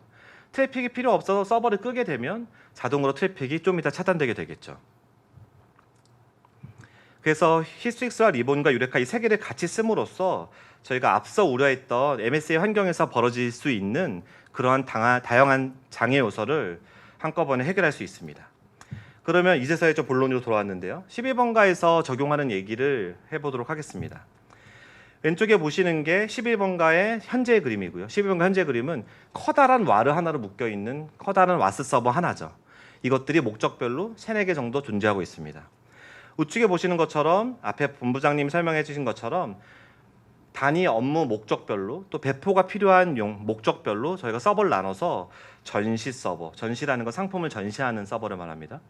트래픽이 필요 없어서 서버를 끄게 되면 자동으로 트래픽이 좀 이따 차단되게 되겠죠. 그래서 히스트릭스와 리본과 유레카 이 세 개를 같이 씀으로써 저희가 앞서 우려했던 MSA 환경에서 벌어질 수 있는 그러한 다양한 장애 요소를 한꺼번에 해결할 수 있습니다. 그러면 이제서야 좀 본론으로 돌아왔는데요. 11번가에서 적용하는 얘기를 해보도록 하겠습니다. 왼쪽에 보시는 게 11번가의 현재 그림이고요. 11번가 현재 그림은 커다란 와르 하나로 묶여있는 커다란 와스 서버 하나죠. 이것들이 목적별로 3, 4개 정도 존재하고 있습니다. 우측에 보시는 것처럼 앞에 본부장님이 설명해 주신 것처럼 단위 업무 목적별로 또 배포가 필요한 목적별로 저희가 서버를 나눠서 전시 서버, 전시라는 건 상품을 전시하는 서버를 말합니다.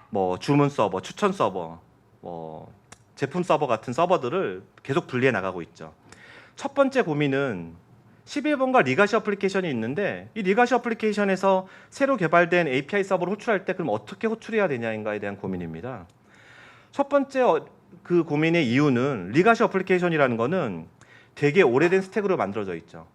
뭐 주문 서버, 추천 서버, 뭐 제품 서버 같은 서버들을 계속 분리해 나가고 있죠. 첫 번째 고민은 11번가 리가시 어플리케이션이 있는데 이 리가시 어플리케이션에서 새로 개발된 API 서버를 호출할 때 그럼 어떻게 호출해야 되냐인가에 대한 고민입니다. 첫 번째 그 고민의 이유는 리가시 어플리케이션이라는 거는 되게 오래된 스택으로 만들어져 있죠.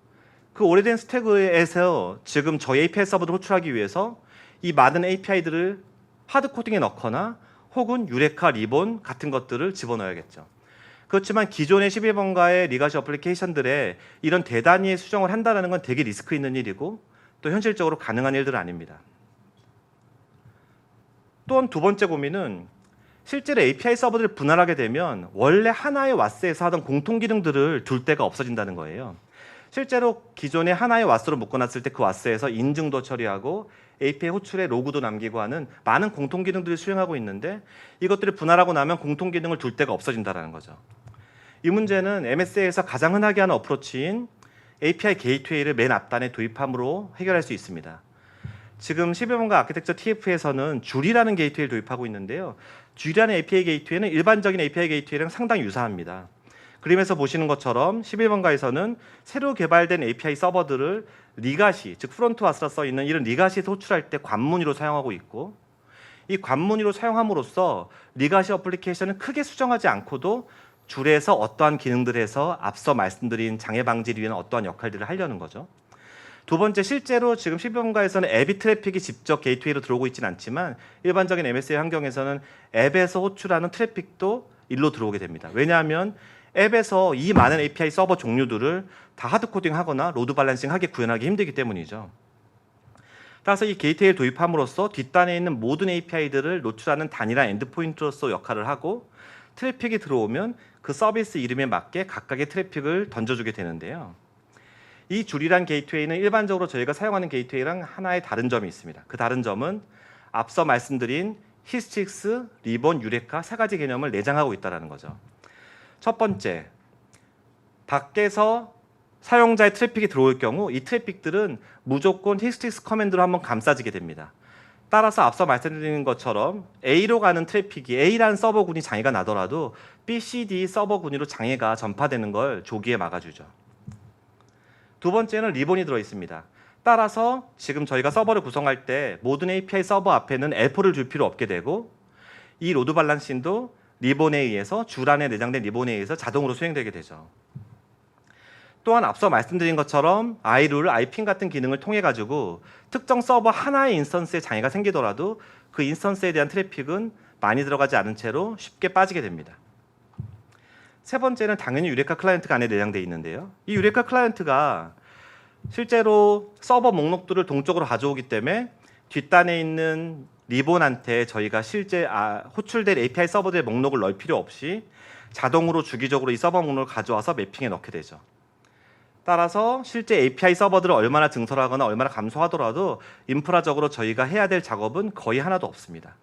그 오래된 스택에서 지금 저희 API 서버를 호출하기 위해서 이 많은 API들을 하드코딩에 넣거나 혹은 유레카, 리본 같은 것들을 집어넣어야겠죠. 그렇지만 기존의 11번가의 리가시 어플리케이션들에 이런 대단위의 수정을 한다는 건 되게 리스크 있는 일이고 또 현실적으로 가능한 일들은 아닙니다. 또한 두 번째 고민은 실제로 API 서버들을 분할하게 되면 원래 하나의 와스에서 하던 공통 기능들을 둘 데가 없어진다는 거예요. 실제로 기존에 하나의 와스로 묶어놨을 때 그 와스에서 인증도 처리하고 API 호출에 로그도 남기고 하는 많은 공통 기능들을 수행하고 있는데 이것들을 분할하고 나면 공통 기능을 둘 데가 없어진다는 거죠. 이 문제는 MSA에서 가장 흔하게 하는 어프로치인 API 게이트웨이를 맨 앞단에 도입함으로 해결할 수 있습니다. 지금 11번가 아키텍처 TF에서는 줄이라는 게이트웨이를 도입하고 있는데요. 줄이라는 API 게이트웨이는 일반적인 API 게이트웨이랑 상당히 유사합니다. 그림에서 보시는 것처럼 11번가에서는 새로 개발된 API 서버들을 리가시, 즉 프론트 와스라 써 있는 이런 리가시에서 호출할 때 관문위로 사용하고 있고 이 관문위로 사용함으로써 리가시 어플리케이션을 크게 수정하지 않고도 줄에서 어떠한 기능들을 해서 앞서 말씀드린 장애 방지를 위한 어떠한 역할들을 하려는 거죠. 두 번째, 실제로 지금 11번가에서는 앱이 트래픽이 직접 게이트웨이로 들어오고 있지는 않지만 일반적인 MSA 환경에서는 앱에서 호출하는 트래픽도 일로 들어오게 됩니다. 왜냐하면 앱에서 이 많은 API 서버 종류들을 다 하드코딩하거나 로드 밸런싱하게 구현하기 힘들기 때문이죠. 따라서 이 게이트웨이를 도입함으로써 뒷단에 있는 모든 API들을 노출하는 단일한 엔드포인트로서 역할을 하고 트래픽이 들어오면 그 서비스 이름에 맞게 각각의 트래픽을 던져주게 되는데요. 이 줄이란 게이트웨이는 일반적으로 저희가 사용하는 게이트웨이랑 하나의 다른 점이 있습니다. 그 다른 점은 앞서 말씀드린 히스트릭스, 리본, 유레카 세 가지 개념을 내장하고 있다는 거죠. 첫 번째, 밖에서 사용자의 트래픽이 들어올 경우 이 트래픽들은 무조건 히스트릭스 커맨드로 한번 감싸지게 됩니다. 따라서 앞서 말씀드린 것처럼 A로 가는 트래픽이 A라는 서버군이 장애가 나더라도 B, C, D 서버군으로 장애가 전파되는 걸 조기에 막아주죠. 두 번째는 리본이 들어 있습니다. 따라서 지금 저희가 서버를 구성할 때 모든 API 서버 앞에는 L4를 줄 필요 없게 되고 이 로드 밸런싱도 리본에 의해서 줄 안에 내장된 리본에 의해서 자동으로 수행되게 되죠. 또한 앞서 말씀드린 것처럼 iRule, iPing 같은 기능을 통해 가지고 특정 서버 하나의 인스턴스에 장애가 생기더라도 그 인스턴스에 대한 트래픽은 많이 들어가지 않은 채로 쉽게 빠지게 됩니다. 세 번째는 당연히 유레카 클라이언트가 안에 내장되어 있는데요. 이 유레카 클라이언트가 실제로 서버 목록들을 동쪽으로 가져오기 때문에 뒷단에 있는 리본한테 저희가 실제 호출될 API 서버들의 목록을 넣을 필요 없이 자동으로 주기적으로 이 서버 목록을 가져와서 매핑에 넣게 되죠. 따라서 실제 API 서버들을 얼마나 증설하거나 얼마나 감소하더라도 인프라적으로 저희가 해야 될 작업은 거의 하나도 없습니다.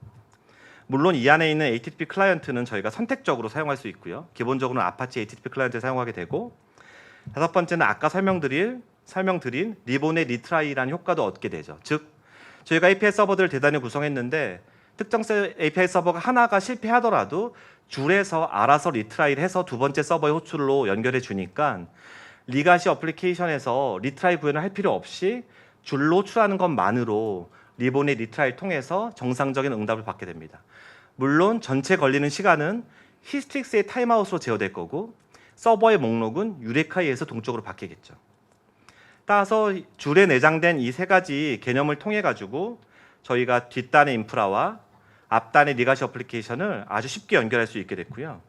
물론 이 안에 있는 HTTP 클라이언트는 저희가 선택적으로 사용할 수 있고요. 기본적으로는 아파치 HTTP 클라이언트를 사용하게 되고 다섯 번째는 아까 설명드릴 설명드린 리본의 리트라이라는 효과도 얻게 되죠. 즉 저희가 API 서버들을 대단히 구성했는데 특정 API 서버가 하나가 실패하더라도 줄에서 알아서 리트라이를 해서 두 번째 서버의 호출로 연결해 주니까 리가시 어플리케이션에서 리트라이 구현을 할 필요 없이 줄로 호출하는 것만으로 리본의 리트라이를 통해서 정상적인 응답을 받게 됩니다. 물론 전체 걸리는 시간은 히스트릭스의 타임아웃으로 제어될 거고 서버의 목록은 유레카에 의해서 동적으로 바뀌겠죠. 따라서 줄에 내장된 이 세 가지 개념을 통해 가지고 저희가 뒷단의 인프라와 앞단의 리가시 어플리케이션을 아주 쉽게 연결할 수 있게 됐고요.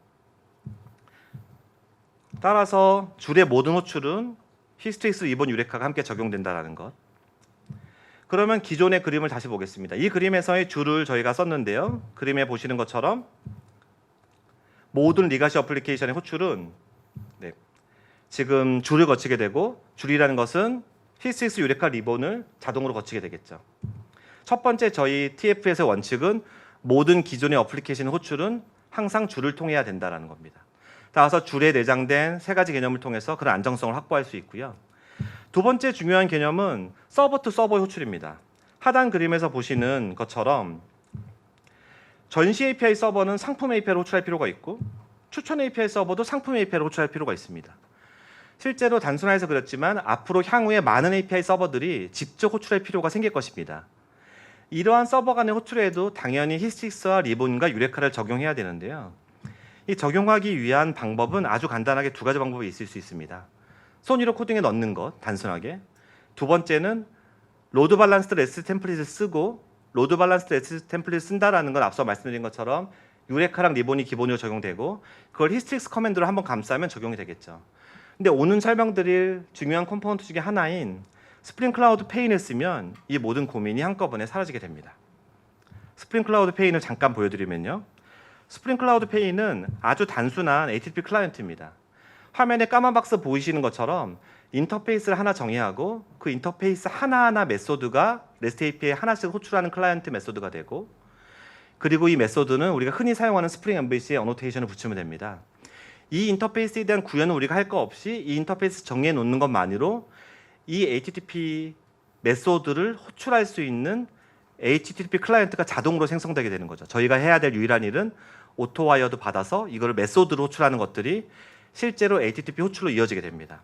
따라서 줄의 모든 호출은 히스트릭스 리본 유레카가 함께 적용된다는 것. 그러면 기존의 그림을 다시 보겠습니다. 이 그림에서의 줄을 저희가 썼는데요. 그림에 보시는 것처럼 모든 리가시 어플리케이션의 호출은 지금 줄을 거치게 되고 줄이라는 것은 히스트릭스 유레카 리본을 자동으로 거치게 되겠죠. 첫 번째 저희 TFS의 원칙은 모든 기존의 어플리케이션 호출은 항상 줄을 통해야 된다는 겁니다. 따라서 줄에 내장된 세 가지 개념을 통해서 그런 안정성을 확보할 수 있고요. 두 번째 중요한 개념은 서버 투 서버의 호출입니다. 하단 그림에서 보시는 것처럼 전시 API 서버는 상품 API를 호출할 필요가 있고 추천 API 서버도 상품 API를 호출할 필요가 있습니다. 실제로 단순화해서 그렸지만 앞으로 향후에 많은 API 서버들이 직접 호출할 필요가 생길 것입니다. 이러한 서버 간의 호출에도 당연히 히스트릭스와 리본과 유레카를 적용해야 되는데요. 이 적용하기 위한 방법은 아주 간단하게 두 가지 방법이 있을 수 있습니다. 손위로 코딩에 넣는 것, 단순하게. 두 번째는 로드 밸런스드 레스트 템플릿을 쓰고 로드 밸런스드 레스트 템플릿을 쓴다라는 건 앞서 말씀드린 것처럼 유레카랑 리본이 기본으로 적용되고 그걸 히스트릭스 커맨드로 한번 감싸면 적용이 되겠죠. 근데 오늘 설명드릴 중요한 컴포넌트 중에 하나인 스프링 클라우드 페인을 쓰면 이 모든 고민이 한꺼번에 사라지게 됩니다. 스프링 클라우드 페인을 잠깐 보여드리면요. 스프링 클라우드 페인은 아주 단순한 HTTP 클라이언트입니다. 화면에 까만 박스 보이시는 것처럼 인터페이스를 하나 정의하고 그 인터페이스 하나하나 메소드가 REST API에 하나씩 호출하는 클라이언트 메소드가 되고 그리고 이 메소드는 우리가 흔히 사용하는 스프링 MVC에 어노테이션을 붙이면 됩니다. 이 인터페이스에 대한 구현은 우리가 할 거 없이 이 인터페이스 정리해 놓는 것만으로 이 HTTP 메소드를 호출할 수 있는 HTTP 클라이언트가 자동으로 생성되게 되는 거죠. 저희가 해야 될 유일한 일은 오토와이어드 받아서 이거를 메소드로 호출하는 것들이 실제로 HTTP 호출로 이어지게 됩니다.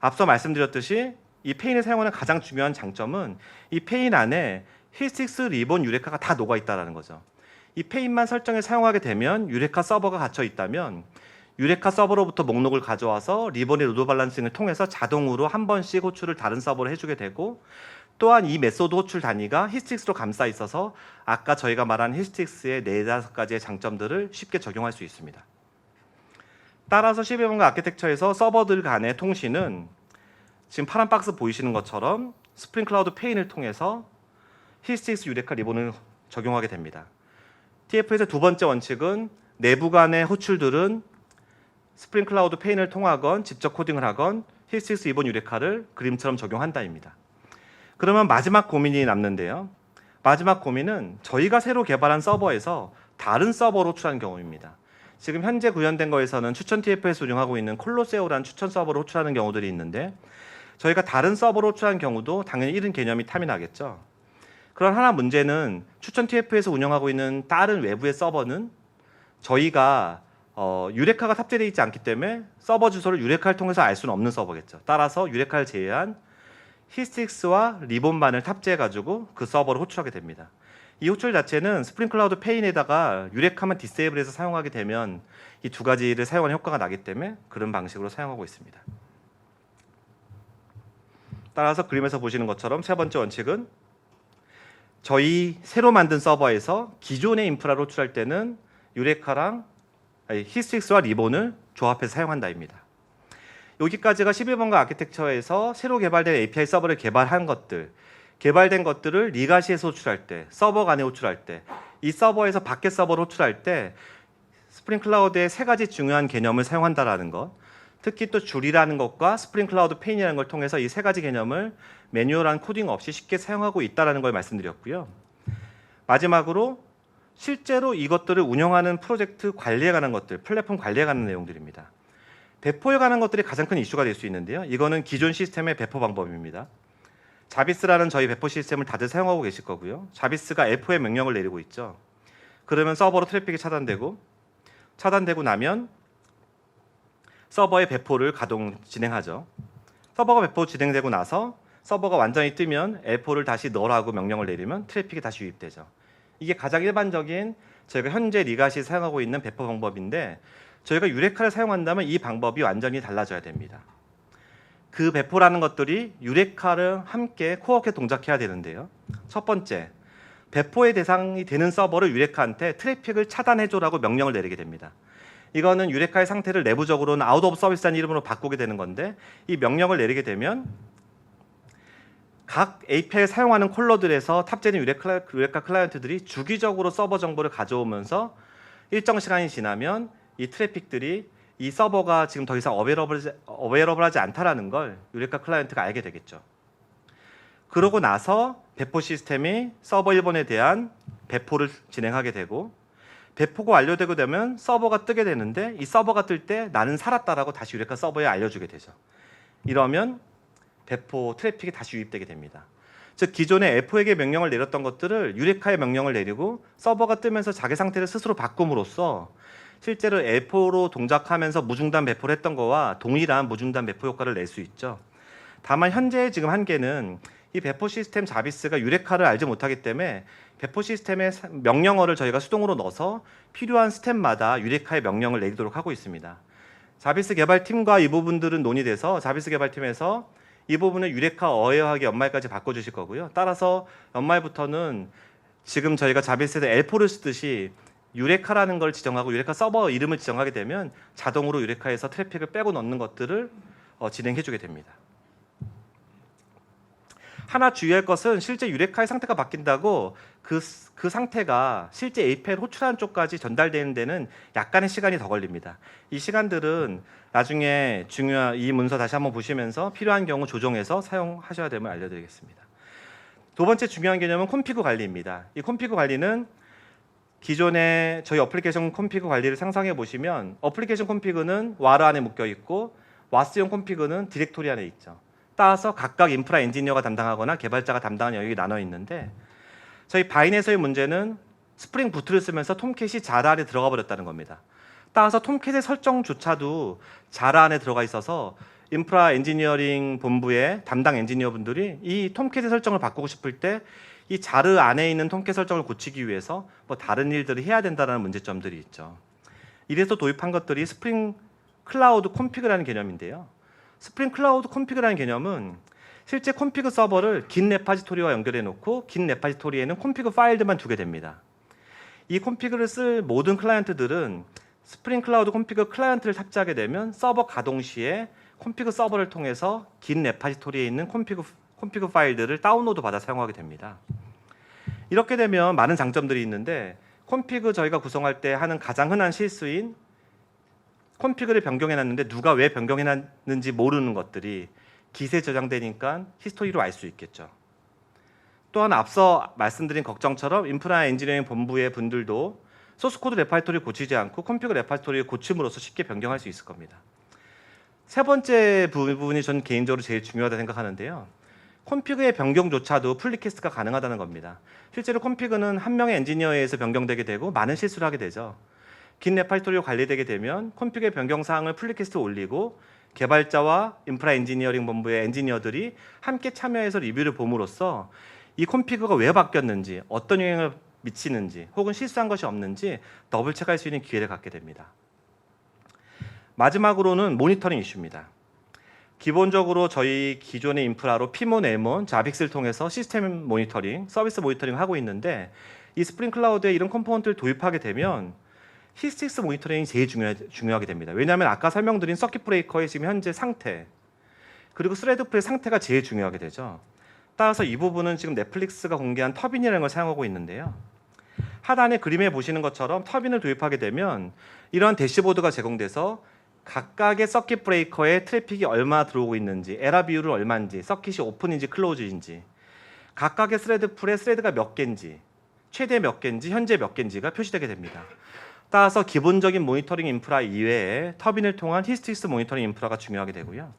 앞서 말씀드렸듯이 이 페인을 사용하는 가장 중요한 장점은 이 페인 안에 히스트릭스, 리본, 유레카가 다 녹아 있다는 거죠. 이 페인만 설정에 사용하게 되면 유레카 서버가 갇혀 있다면 유레카 서버로부터 목록을 가져와서 리본의 로드 밸런싱을 통해서 자동으로 한 번씩 호출을 다른 서버로 해주게 되고 또한 이 메소드 호출 단위가 히스트릭스로 감싸 있어서 아까 저희가 말한 히스트릭스의 4-5가지의 장점들을 쉽게 적용할 수 있습니다. 따라서 12번가 아키텍처에서 서버들 간의 통신은 지금 파란 박스 보이시는 것처럼 스프링 클라우드 페인을 통해서 히스트릭스 유레카 리본을 적용하게 됩니다. TFS의 두 번째 원칙은 내부 간의 호출들은 스프링 클라우드 페인을 통하건 직접 코딩을 하건 히스트릭스 리본 유레카를 그림처럼 적용한다입니다. 그러면 마지막 고민이 남는데요. 마지막 고민은 저희가 새로 개발한 서버에서 다른 서버로 호출하는 경우입니다. 지금 현재 구현된 거에서는 추천 TFS 운영하고 있는 콜로세오라는 추천 서버로 호출하는 경우들이 있는데 저희가 다른 서버로 호출하는 경우도 당연히 이런 개념이 탐이 나겠죠. 그런 하나 문제는 추천 TFS 운영하고 있는 다른 외부의 서버는 저희가 유레카가 탑재되어 있지 않기 때문에 서버 주소를 유레카를 통해서 알 수는 없는 서버겠죠. 따라서 유레카를 제외한 히스트릭스와 리본만을 탑재해가지고 그 서버를 호출하게 됩니다. 이 호출 자체는 스프링 클라우드 페인에다가 유레카만 디세이블해서 사용하게 되면 이 두 가지를 사용하는 효과가 나기 때문에 그런 방식으로 사용하고 있습니다. 따라서 그림에서 보시는 것처럼 세 번째 원칙은 저희 새로 만든 서버에서 기존의 인프라를 호출할 때는 유레카랑 히스트릭스와 리본을 조합해서 사용한다입니다. 여기까지가 11번가 아키텍처에서 새로 개발된 API 서버를 개발한 것들, 개발된 것들을 리가시에서 호출할 때, 서버 간에 호출할 때, 이 서버에서 밖에 서버로 호출할 때 스프링 클라우드의 세 가지 중요한 개념을 사용한다라는 것, 특히 또 줄이라는 것과 스프링 클라우드 페인이라는 걸 통해서 이 세 가지 개념을 매뉴얼한 코딩 없이 쉽게 사용하고 있다는 걸 말씀드렸고요. 마지막으로 실제로 이것들을 운영하는 프로젝트 관리에 관한 것들, 플랫폼 관리에 관한 내용들입니다. 배포에 관한 것들이 가장 큰 이슈가 될 수 있는데요. 이거는 기존 시스템의 배포 방법입니다. 자비스라는 저희 배포 시스템을 다들 사용하고 계실 거고요. 자비스가 F5의 명령을 내리고 있죠. 그러면 서버로 트래픽이 차단되고 나면 서버의 배포를 진행하죠. 서버가 배포 진행되고 나서 서버가 완전히 뜨면 L4를 다시 넣으라고 명령을 내리면 트래픽이 다시 유입되죠. 이게 가장 일반적인 저희가 현재 리가시 사용하고 있는 배포 방법인데, 저희가 유레카를 사용한다면 이 방법이 완전히 달라져야 됩니다. 그 배포라는 것들이 유레카를 함께 코어하게 동작해야 되는데요. 첫 번째, 배포의 대상이 되는 서버를 유레카한테 트래픽을 차단해줘라고 명령을 내리게 됩니다. 이거는 유레카의 상태를 내부적으로는 아웃 오브 서비스라는 이름으로 바꾸게 되는 건데, 이 명령을 내리게 되면 각 API를 사용하는 콜러들에서 탑재된 유레카 클라이언트들이 주기적으로 서버 정보를 가져오면서 일정 시간이 지나면 이 트래픽들이 이 서버가 지금 더 이상 어웨이러블하지 않다라는 걸 유레카 클라이언트가 알게 되겠죠. 그러고 나서 배포 시스템이 서버 1번에 대한 배포를 진행하게 되고, 배포가 완료되고 되면 서버가 뜨게 되는데, 이 서버가 뜰 때 나는 살았다라고 다시 유레카 서버에 알려주게 되죠. 이러면 배포 트래픽이 다시 유입되게 됩니다. 즉 기존에 F4에게 명령을 내렸던 것들을 유레카에 명령을 내리고 서버가 뜨면서 자기 상태를 스스로 바꿈으로써 실제로 F4로 동작하면서 무중단 배포를 했던 거와 동일한 무중단 배포 효과를 낼 수 있죠. 다만 현재 지금 한계는 이 배포 시스템 자비스가 유레카를 알지 못하기 때문에 배포 시스템의 명령어를 저희가 수동으로 넣어서 필요한 스텝마다 유레카의 명령을 내리도록 하고 있습니다. 자비스 개발팀과 이 부분들은 논의돼서 자비스 개발팀에서 이 부분을 유레카 어웨어하게 연말까지 바꿔주실 거고요. 따라서 연말부터는 지금 저희가 자비스에서 L4를 쓰듯이 유레카라는 걸 지정하고 유레카 서버 이름을 지정하게 되면 자동으로 유레카에서 트래픽을 빼고 넣는 것들을 진행해주게 됩니다. 하나 주의할 것은 실제 유레카의 상태가 바뀐다고 그 상태가 실제 API를 호출하는 쪽까지 전달되는 데는 약간의 시간이 더 걸립니다. 이 시간들은 나중에 이 문서 다시 한번 보시면서 필요한 경우 조정해서 사용하셔야 됨을 알려드리겠습니다. 두 번째 중요한 개념은 콤피그 관리입니다. 이 콤피그 관리는 기존에 저희 어플리케이션 콤피그 관리를 상상해 보시면, 어플리케이션 콤피그는 와르 안에 묶여 있고 와스용 콤피그는 디렉토리 안에 있죠. 따라서 각각 인프라 엔지니어가 담당하거나 개발자가 담당하는 영역이 나눠 있는데, 저희 바인에서의 문제는 스프링 부트를 쓰면서 톰캣이 자라 안에 들어가 버렸다는 겁니다. 따라서 톰캣의 설정조차도 자라 안에 들어가 있어서 인프라 엔지니어링 본부의 담당 엔지니어분들이 이 톰캣의 설정을 바꾸고 싶을 때 이 자르 안에 있는 톰캣 설정을 고치기 위해서 뭐 다른 일들을 해야 된다는 문제점들이 있죠. 이래서 도입한 것들이 스프링 클라우드 콤피그라는 개념인데요. 스프링 클라우드 콤피그라는 개념은 실제 콤피그 서버를 긴 레파지토리와 연결해 놓고 긴 레파지토리에는 콤피그 파일들만 두게 됩니다. 이 콤피그를 쓸 모든 클라이언트들은 스프링 클라우드 콤피그 클라이언트를 탑재하게 되면 서버 가동 시에 콤피그 서버를 통해서 긴 레파지토리에 있는 콤피그 파일들을 다운로드 받아 사용하게 됩니다. 이렇게 되면 많은 장점들이 있는데, 콤피그 저희가 구성할 때 하는 가장 흔한 실수인 콤피그를 변경해놨는데 누가 왜 변경해놨는지 모르는 것들이 깃에 저장되니까 히스토리로 알 수 있겠죠. 또한 앞서 말씀드린 걱정처럼 인프라 엔지니어링 본부의 분들도 소스코드 레파지토리를 고치지 않고 콤피그 레파지토리를 고침으로써 쉽게 변경할 수 있을 겁니다. 세 번째 부분이 전 개인적으로 제일 중요하다고 생각하는데요. 콤피그의 변경조차도 풀리캐스트가 가능하다는 겁니다. 실제로 콤피그는 한 명의 엔지니어에 의해서 변경되게 되고 많은 실수를 하게 되죠. 긴 레파지토리로 관리되게 되면 콤피그의 변경 사항을 풀리캐스트에 올리고 개발자와 인프라 엔지니어링 본부의 엔지니어들이 함께 참여해서 리뷰를 봄으로써 이 콤피그가 왜 바뀌었는지, 어떤 영향을 미치는지, 혹은 실수한 것이 없는지 더블 체크할 수 있는 기회를 갖게 됩니다. 마지막으로는 모니터링 이슈입니다. 기본적으로 저희 기존의 인프라로 피몬, 엘몬, 자빅스를 통해서 시스템 모니터링, 서비스 모니터링을 하고 있는데, 이 스프링 클라우드에 이런 컴포넌트를 도입하게 되면 히스틱스 모니터링이 제일 중요하게 됩니다. 왜냐하면 아까 설명드린 서킷 브레이커의 지금 현재 상태, 그리고 스레드풀의 상태가 제일 중요하게 되죠. 따라서 이 부분은 지금 넷플릭스가 공개한 터빈이라는 걸 사용하고 있는데요. 하단에 그림에 보시는 것처럼 터빈을 도입하게 되면 이러한 대시보드가 제공돼서 각각의 서킷 브레이커에 트래픽이 얼마 들어오고 있는지, 에러 비율은 얼마인지, 서킷이 오픈인지 클로즈인지, 각각의 스레드 풀에 스레드가 몇 개인지, 최대 몇 개인지, 현재 몇 개인지가 표시되게 됩니다. 따라서 기본적인 모니터링 인프라 이외에 터빈을 통한 히스테리스 모니터링 인프라가 중요하게 되고요.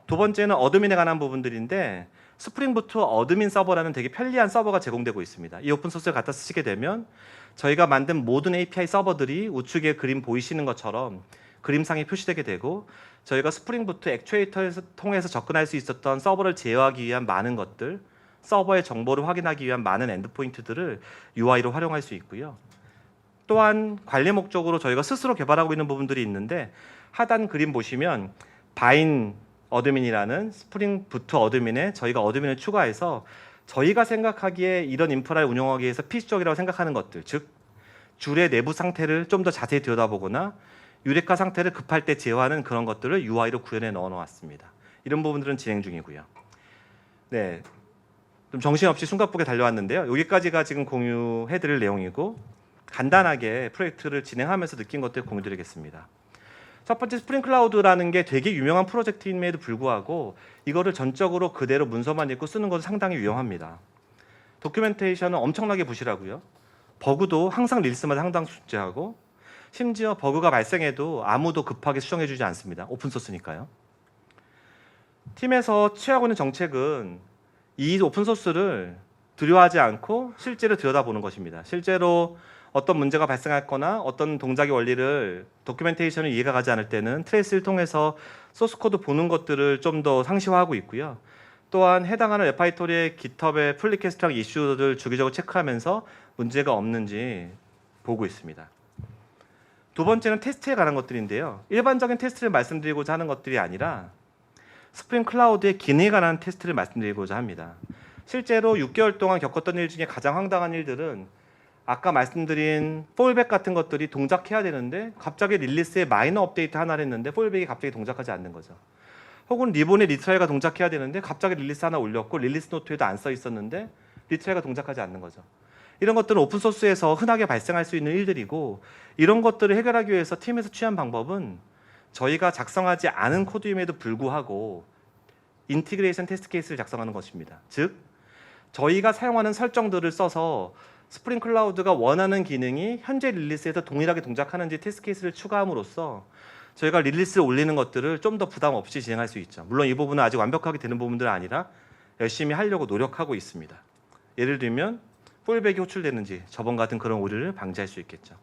두 번째는 어드민에 관한 부분들인데 스프링 부트 어드민 서버라는 되게 편리한 서버가 제공되고 있습니다. 이 오픈소스를 갖다 쓰시게 되면 저희가 만든 모든 API 서버들이 우측에 그림 보이시는 것처럼 그림상에 표시되게 되고 저희가 스프링 부트 액추에이터를 통해서 접근할 수 있었던 서버를 제어하기 위한 많은 것들, 서버의 정보를 확인하기 위한 많은 엔드포인트들을 UI로 활용할 수 있고요. 또한 관리 목적으로 저희가 스스로 개발하고 있는 부분들이 있는데 하단 그림 보시면 바인 어드민이라는 스프링 부트 어드민에 저희가 어드민을 추가해서 저희가 생각하기에 이런 인프라를 운영하기 위해서 필수적이라고 생각하는 것들, 즉 줄의 내부 상태를 좀 더 자세히 들여다보거나 유레카 상태를 급할 때 제어하는 그런 것들을 UI로 구현해 넣어 놓았습니다. 이런 부분들은 진행 중이고요. 네, 좀 정신없이 숨가쁘게 달려왔는데요. 여기까지가 지금 공유해드릴 내용이고 간단하게 프로젝트를 진행하면서 느낀 것들 공유드리겠습니다. 첫 번째 스프링 클라우드라는 게 되게 유명한 프로젝트임에도 불구하고 이거를 전적으로 그대로 문서만 읽고 쓰는 것은 상당히 위험합니다. 도큐멘테이션은 엄청나게 부실하고요. 버그도 항상 릴스마다 상당 존재하고 심지어 버그가 발생해도 아무도 급하게 수정해주지 않습니다. 오픈소스니까요. 팀에서 취하고 있는 정책은 이 오픈소스를 두려워하지 않고 실제로 들여다보는 것입니다. 실제로 어떤 문제가 발생했거나 어떤 동작의 원리를 도큐멘테이션을 이해가 가지 않을 때는 트레이스를 통해서 소스 코드 보는 것들을 좀 더 상시화하고 있고요. 또한 해당하는 레파이토리의 깃허브의 풀 리퀘스트랑 이슈를 주기적으로 체크하면서 문제가 없는지 보고 있습니다. 두 번째는 테스트에 관한 것들인데요. 일반적인 테스트를 말씀드리고자 하는 것들이 아니라 스프링 클라우드의 기능에 관한 테스트를 말씀드리고자 합니다. 실제로 6개월 동안 겪었던 일 중에 가장 황당한 일들은 아까 말씀드린 폴백 같은 것들이 동작해야 되는데 갑자기 릴리스에 마이너 업데이트 하나를 했는데 폴백이 갑자기 동작하지 않는 거죠. 혹은 리본의 리트라이가 동작해야 되는데 갑자기 릴리스 하나 올렸고 릴리스 노트에도 안 써 있었는데 리트라이가 동작하지 않는 거죠. 이런 것들은 오픈소스에서 흔하게 발생할 수 있는 일들이고 이런 것들을 해결하기 위해서 팀에서 취한 방법은 저희가 작성하지 않은 코드임에도 불구하고 인티그레이션 테스트 케이스를 작성하는 것입니다. 즉 저희가 사용하는 설정들을 써서 스프링 클라우드가 원하는 기능이 현재 릴리스에서 동일하게 동작하는지 테스트 케이스를 추가함으로써 저희가 릴리스를 올리는 것들을 좀 더 부담 없이 진행할 수 있죠. 물론 이 부분은 아직 완벽하게 되는 부분들은 아니라 열심히 하려고 노력하고 있습니다. 예를 들면 폴백이 호출되는지 저번 같은 그런 오류를 방지할 수 있겠죠.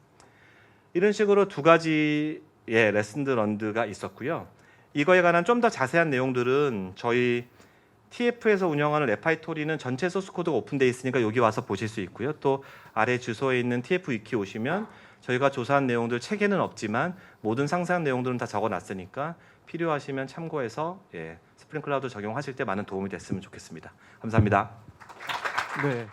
이런 식으로 두 가지의 레슨드 런드가 있었고요. 이거에 관한 좀 더 자세한 내용들은 저희 TF에서 운영하는 레파이토리는 전체 소스 코드가 오픈되어 있으니까 여기 와서 보실 수 있고요. 또 아래 주소에 있는 TF 위키 오시면 저희가 조사한 내용들 책에는 없지만 모든 상세한 내용들은 다 적어놨으니까 필요하시면 참고해서 스프링 클라우드 적용하실 때 많은 도움이 됐으면 좋겠습니다. 감사합니다. 네.